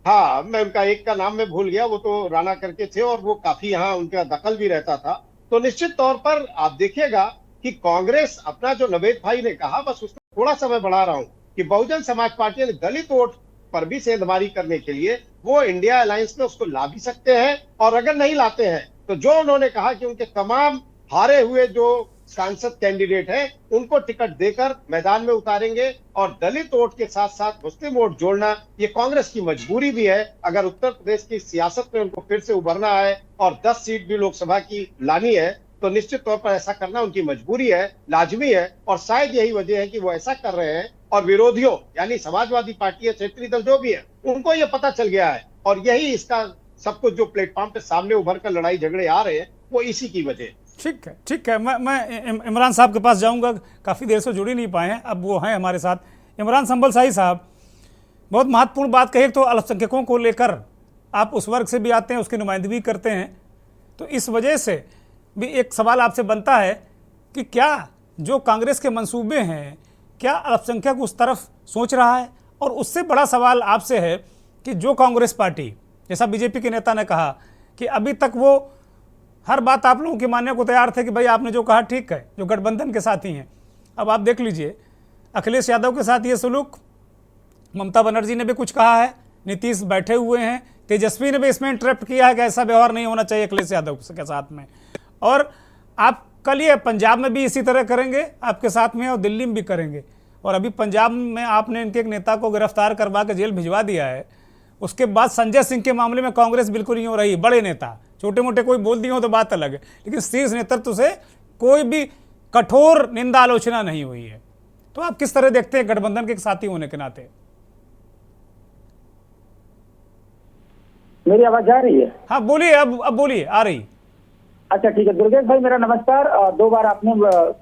Speaker 9: हाँ, मैं उनका एक का नाम मैं भूल गया, वो तो राणा करके थे और वो काफी यहाँ उनका दखल भी रहता था। तो निश्चित तौर पर आप देखिएगा कि कांग्रेस अपना जो नवेद भाई ने कहा, बस उसको थोड़ा सा मैं बढ़ा रहा हूँ कि बहुजन समाज पार्टी ने दलित वोट पर भी सेंधमारी करने के लिए वो इंडिया अलायंस में उसको ला भी सकते हैं, और अगर नहीं लाते हैं तो जो उन्होंने कहा कि उनके तमाम हारे हुए जो सांसद कैंडिडेट है उनको टिकट देकर मैदान में उतारेंगे, और दलित वोट के साथ साथ मुस्लिम वोट जोड़ना ये कांग्रेस की मजबूरी भी है। अगर उत्तर प्रदेश की सियासत में उनको फिर से उभरना है और 10 सीट भी लोकसभा की लानी है तो निश्चित तौर पर ऐसा करना उनकी मजबूरी है, लाजमी है, और शायद यही वजह है कि वो ऐसा कर रहे हैं। और विरोधियों यानी समाजवादी पार्टी है, क्षेत्रीय दल जो भी है, उनको ये पता चल गया है, और यही इसका सब कुछ जो प्लेटफॉर्म पे सामने उभर कर लड़ाई झगड़े आ रहे हैं वो इसी की वजह।
Speaker 1: ठीक है, ठीक है। मैं इमरान साहब के पास जाऊंगा, काफ़ी देर से जुड़ ही नहीं पाए हैं, अब वो हैं हमारे साथ। इमरान संभल शाही साहब, बहुत महत्वपूर्ण बात कही, तो अल्पसंख्यकों को लेकर आप उस वर्ग से भी आते हैं, उसकी नुमाइंदगी करते हैं, तो इस वजह से भी एक सवाल आपसे बनता है कि क्या जो कांग्रेस के मंसूबे हैं, क्या अल्पसंख्यक उस तरफ सोच रहा है? और उससे बड़ा सवाल आपसे है कि जो कांग्रेस पार्टी, जैसा बीजेपी के नेता ने कहा कि अभी तक वो हर बात आप लोगों की मानने को तैयार थे कि भाई आपने जो कहा ठीक है, जो गठबंधन के साथी हैं, अब आप देख लीजिए अखिलेश यादव के साथ ये सलूक, ममता बनर्जी ने भी कुछ कहा है, नीतीश बैठे हुए हैं, तेजस्वी ने भी इसमें इंटरप्ट किया है कि ऐसा व्यवहार नहीं होना चाहिए अखिलेश यादव के साथ में। और आप कल ये पंजाब में भी इसी तरह करेंगे, आपके साथ में, और दिल्ली में भी करेंगे। और अभी पंजाब में आपने इनके एक नेता को गिरफ्तार करवा के जेल भिजवा दिया है। उसके बाद संजय सिंह के मामले में कांग्रेस बिल्कुल नहीं हो रही, बड़े नेता, छोटे मोटे कोई बोल दिए हो तो बात अलग है, लेकिन शीर्ष नेतृत्व से कोई भी कठोर निंदा आलोचना नहीं हुई है। तो आप किस तरह देखते हैं गठबंधन के साथी होने के नाते?
Speaker 14: मेरी आवाज जा रही है?
Speaker 1: हाँ बोलिए, अब बोलिए, आ रही।
Speaker 14: अच्छा ठीक है, दुर्गेश भाई मेरा नमस्कार। 2 बार आपने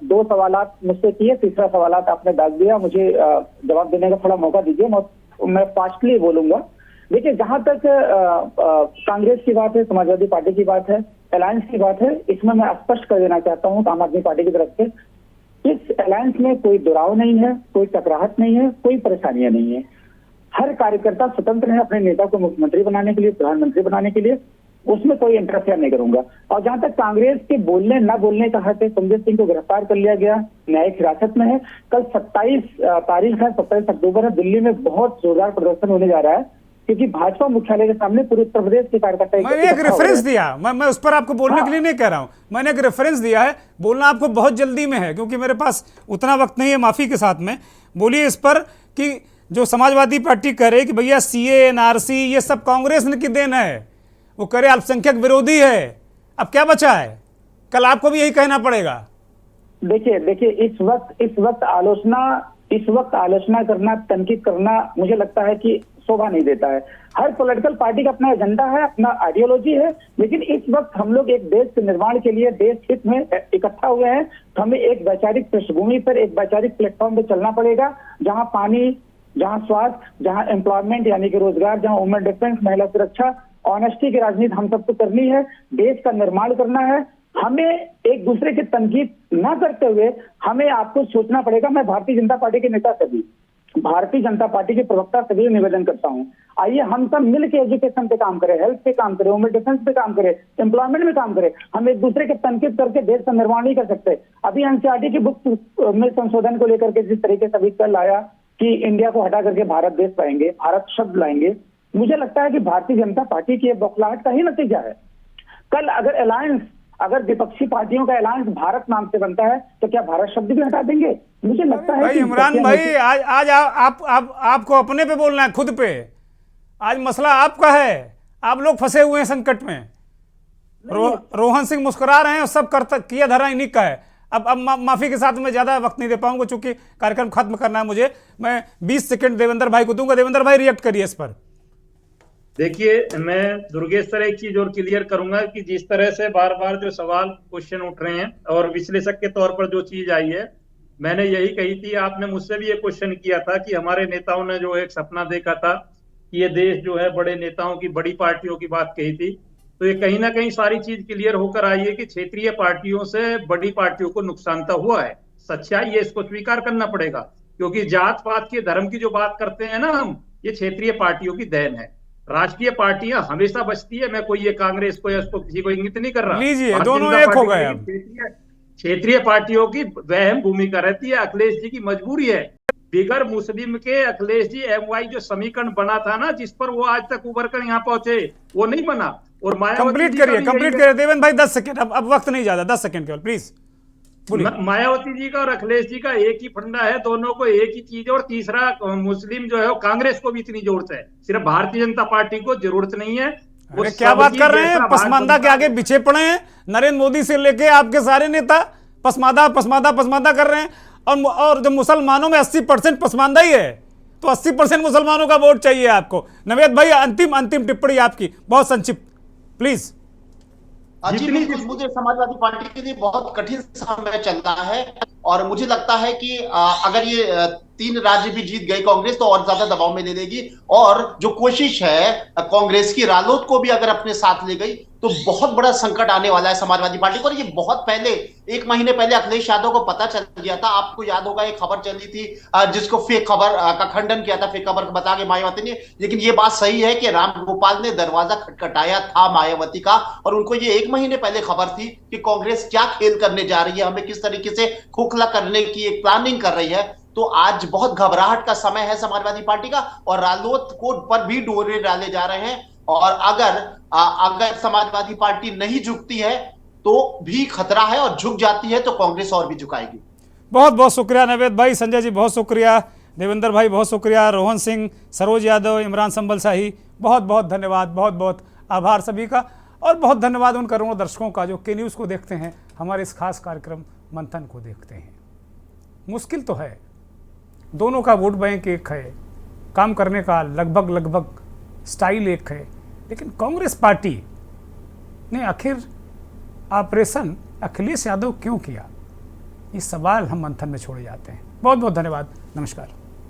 Speaker 14: 2 सवालात मुझसे किए, तीसरा सवालात आपने डाल दिया, मुझे जवाब देने का थोड़ा मौका दीजिए, मैं फास्टली बोलूंगा। देखिए, जहां तक कांग्रेस की बात है, समाजवादी पार्टी की बात है, अलायंस की बात है, इसमें मैं स्पष्ट कर देना चाहता हूं आम आदमी पार्टी की तरफ से, इस अलायंस में कोई दुराव नहीं है, कोई टकराहट नहीं है, कोई परेशानियां नहीं है। हर कार्यकर्ता स्वतंत्र है अपने नेता को मुख्यमंत्री बनाने के लिए, प्रधानमंत्री बनाने के लिए, उसमें कोई इंटरफेयर नहीं करूंगा। और जहां तक कांग्रेस के बोलने न बोलने का है, संजय सिंह को गिरफ्तार कर लिया गया, न्यायिक हिरासत में है। कल 27 तारीख है, 27 अक्टूबर है, दिल्ली में बहुत जोरदार प्रदर्शन होने जा रहा है, क्योंकि भाजपा मुख्यालय के सामने पूरे उत्तर प्रदेश के कार्यकर्ता।
Speaker 1: मैंने एक रेफरेंस दिया, मैं उस पर आपको बोलने के लिए नहीं कह रहा हूं, मैंने एक रेफरेंस दिया है, बोलना आपको बहुत जल्दी में है क्योंकि मेरे पास उतना वक्त नहीं है, माफी के साथ में। बोलिए इस पर कि जो समाजवादी पार्टी कह रही कि भैया सीए, एनआरसी ये सब कांग्रेस की देन है, वो करे अल्पसंख्यक विरोधी है, अब क्या बचा है? कल आपको भी यही कहना पड़ेगा।
Speaker 14: देखिए इस वक्त आलोचना करना, तनकीद करना, मुझे लगता है कि शोभा नहीं देता है। हर पॉलिटिकल पार्टी का अपना एजेंडा है, अपना आइडियोलॉजी है, लेकिन इस वक्त हम लोग एक देश के निर्माण के लिए, देश हित में इकट्ठा हुए हैं, तो हमें एक वैचारिक पृष्ठभूमि पर, एक वैचारिक प्लेटफॉर्म पर चलना पड़ेगा, जहां पानी, जहां स्वास्थ्य, जहां एम्प्लॉयमेंट यानी कि रोजगार, जहां वुमेन डिफेंस, महिला सुरक्षा, ऑनेस्टी की राजनीति हम सबको करनी है, देश का निर्माण करना है। हमें एक दूसरे की तनकीद ना करते हुए हमें आपको सोचना पड़ेगा। मैं भारतीय जनता पार्टी के नेता से भी, भारतीय जनता पार्टी के प्रवक्ता से भी निवेदन करता हूं, आइए हम सब मिलकर एजुकेशन पे काम करें, हेल्थ पे काम करें, वुमेन डिफेंस पे काम करें, एम्प्लॉयमेंट में काम करें। हम एक दूसरे के तनकीद करके देश का निर्माण नहीं कर सकते। अभी एनसीईआरटी की बुक में संशोधन को लेकर के जिस तरीके से अभी कल आया कि इंडिया को हटा करके भारत देश पाएंगे, भारत शब्द लाएंगे, मुझे लगता है कि भारतीय जनता पार्टी की बौखलाहट का ही नतीजा है। कल अगर विपक्षी पार्टियों का अलायंस भारत नाम से बनता है तो क्या भारत शब्द भी हटा देंगे? मुझे लगता है
Speaker 1: भाई इमरान भाई, आज आपको अपने पे बोलना है, खुद पे। आज मसला आपका है, आप लोग फंसे हुए हैं संकट में। रोहन सिंह मुस्कुरा रहे हैं और सब किया धरा इन्हीं का है। अब माफी के साथ मैं ज्यादा वक्त नहीं दे पाऊंगा क्योंकि कार्यक्रम खत्म करना है मुझे। मैं 20 सेकंड देवेंद्र भाई को दूंगा। देवेंद्र भाई रिएक्ट करिए इस पर।
Speaker 13: देखिए, मैं दुर्गेश सर एक चीज और क्लियर करूंगा कि जिस तरह से बार बार जो सवाल क्वेश्चन उठ रहे हैं और विश्लेषक के तौर पर जो चीज आई है, मैंने यही कही थी, आपने मुझसे भी ये क्वेश्चन किया था कि हमारे नेताओं ने जो एक सपना देखा था कि ये देश जो है बड़े नेताओं की, बड़ी पार्टियों की बात कही थी, तो ये कहीं ना कहीं सारी चीज क्लियर होकर आई है कि क्षेत्रीय पार्टियों से बड़ी पार्टियों को नुकसान तो हुआ है। सच्चाई है, इसको स्वीकार करना पड़ेगा। क्योंकि जात पात की, धर्म की जो बात करते हैं ना हम, ये क्षेत्रीय पार्टियों की देन है। राष्ट्रीय पार्टियां हमेशा बचती है। मैं कोई ये कांग्रेस को या उसको किसी को इंगित नहीं कर रहा।
Speaker 1: लीजिए, दोनों एक हो गए। अब
Speaker 13: क्षेत्रीय पार्टियों की वहम भूमिका रहती है। अखिलेश जी की मजबूरी है। बिगर मुस्लिम के अखिलेश जी MY जो समीकरण बना था ना, जिस पर वो आज तक उभर कर यहाँ पहुंचे, वो नहीं बना। और
Speaker 1: कंप्लीट करिए देवेंद्र भाई, 10 सेकंड, अब वक्त नहीं ज्यादा, 10 सेकंड केवल प्लीज।
Speaker 13: मायावती जी का और अखिलेश जी का एक ही फंडा है, दोनों को एक ही चीज है। और तीसरा, मुस्लिम जो है वो कांग्रेस को भी इतनी जरूरत है, सिर्फ भारतीय जनता पार्टी को जरूरत नहीं है।
Speaker 1: अरे क्या बात कर रहे हैं, पसमानदा के आगे पीछे पड़े हैं। नरेंद्र मोदी से लेके आपके सारे नेता पसमादा पसमादा पसमादा कर रहे हैं। और जब मुसलमानों में 80% पसमानदा ही है, तो 80% मुसलमानों का वोट चाहिए आपको। नवेद भाई, अंतिम टिप्पणी आपकी, बहुत संक्षिप्त प्लीज।
Speaker 10: जी बिल्कुल, मुझे समाजवादी पार्टी के लिए बहुत कठिन समय चल रहा है और मुझे लगता है कि अगर ये 3 राज्य भी जीत गई कांग्रेस तो और ज्यादा दबाव में ले लेगी। और जो कोशिश है कांग्रेस की, रालोद को भी अगर अपने साथ ले गई तो बहुत बड़ा संकट आने वाला है समाजवादी पार्टी को। और ये बहुत पहले, 1 महीने पहले अखिलेश यादव को पता चल गया था। आपको याद होगा एक खबर चली थी जिसको फेक खबर का खंडन किया था, फेक खबर बता के मायावती ने। लेकिन ये बात सही है कि राम गोपाल ने दरवाजा खटखटाया था मायावती का, और उनको ये 1 महीने पहले खबर थी कि कांग्रेस क्या खेल करने जा रही है, हमें किस तरीके से खोखला करने की एक प्लानिंग कर रही है। तो आज बहुत घबराहट का समय है समाजवादी पार्टी का, और रालोद को पर भी डोरे डाले जा रहे हैं। और अगर समाजवादी पार्टी नहीं झुकती है तो भी खतरा है, और झुक जाती है तो कांग्रेस और भी झुकाएगी।
Speaker 1: बहुत बहुत शुक्रिया नवेद भाई, संजय जी बहुत शुक्रिया, देवेंद्र भाई बहुत शुक्रिया, रोहन सिंह, सरोज यादव, इमरान संबल शाही, बहुत बहुत धन्यवाद, बहुत बहुत आभार सभी का। और बहुत धन्यवाद उन करोड़ों दर्शकों का जो के न्यूज़ को देखते हैं, हमारे इस खास कार्यक्रम मंथन को देखते हैं। मुश्किल तो है, दोनों का वोट बैंक एक है, काम करने का लगभग स्टाइल एक है, लेकिन कांग्रेस पार्टी ने आखिर ऑपरेशन अखिलेश यादव क्यों किया, ये सवाल हम मंथन में छोड़े जाते हैं। बहुत बहुत धन्यवाद, नमस्कार।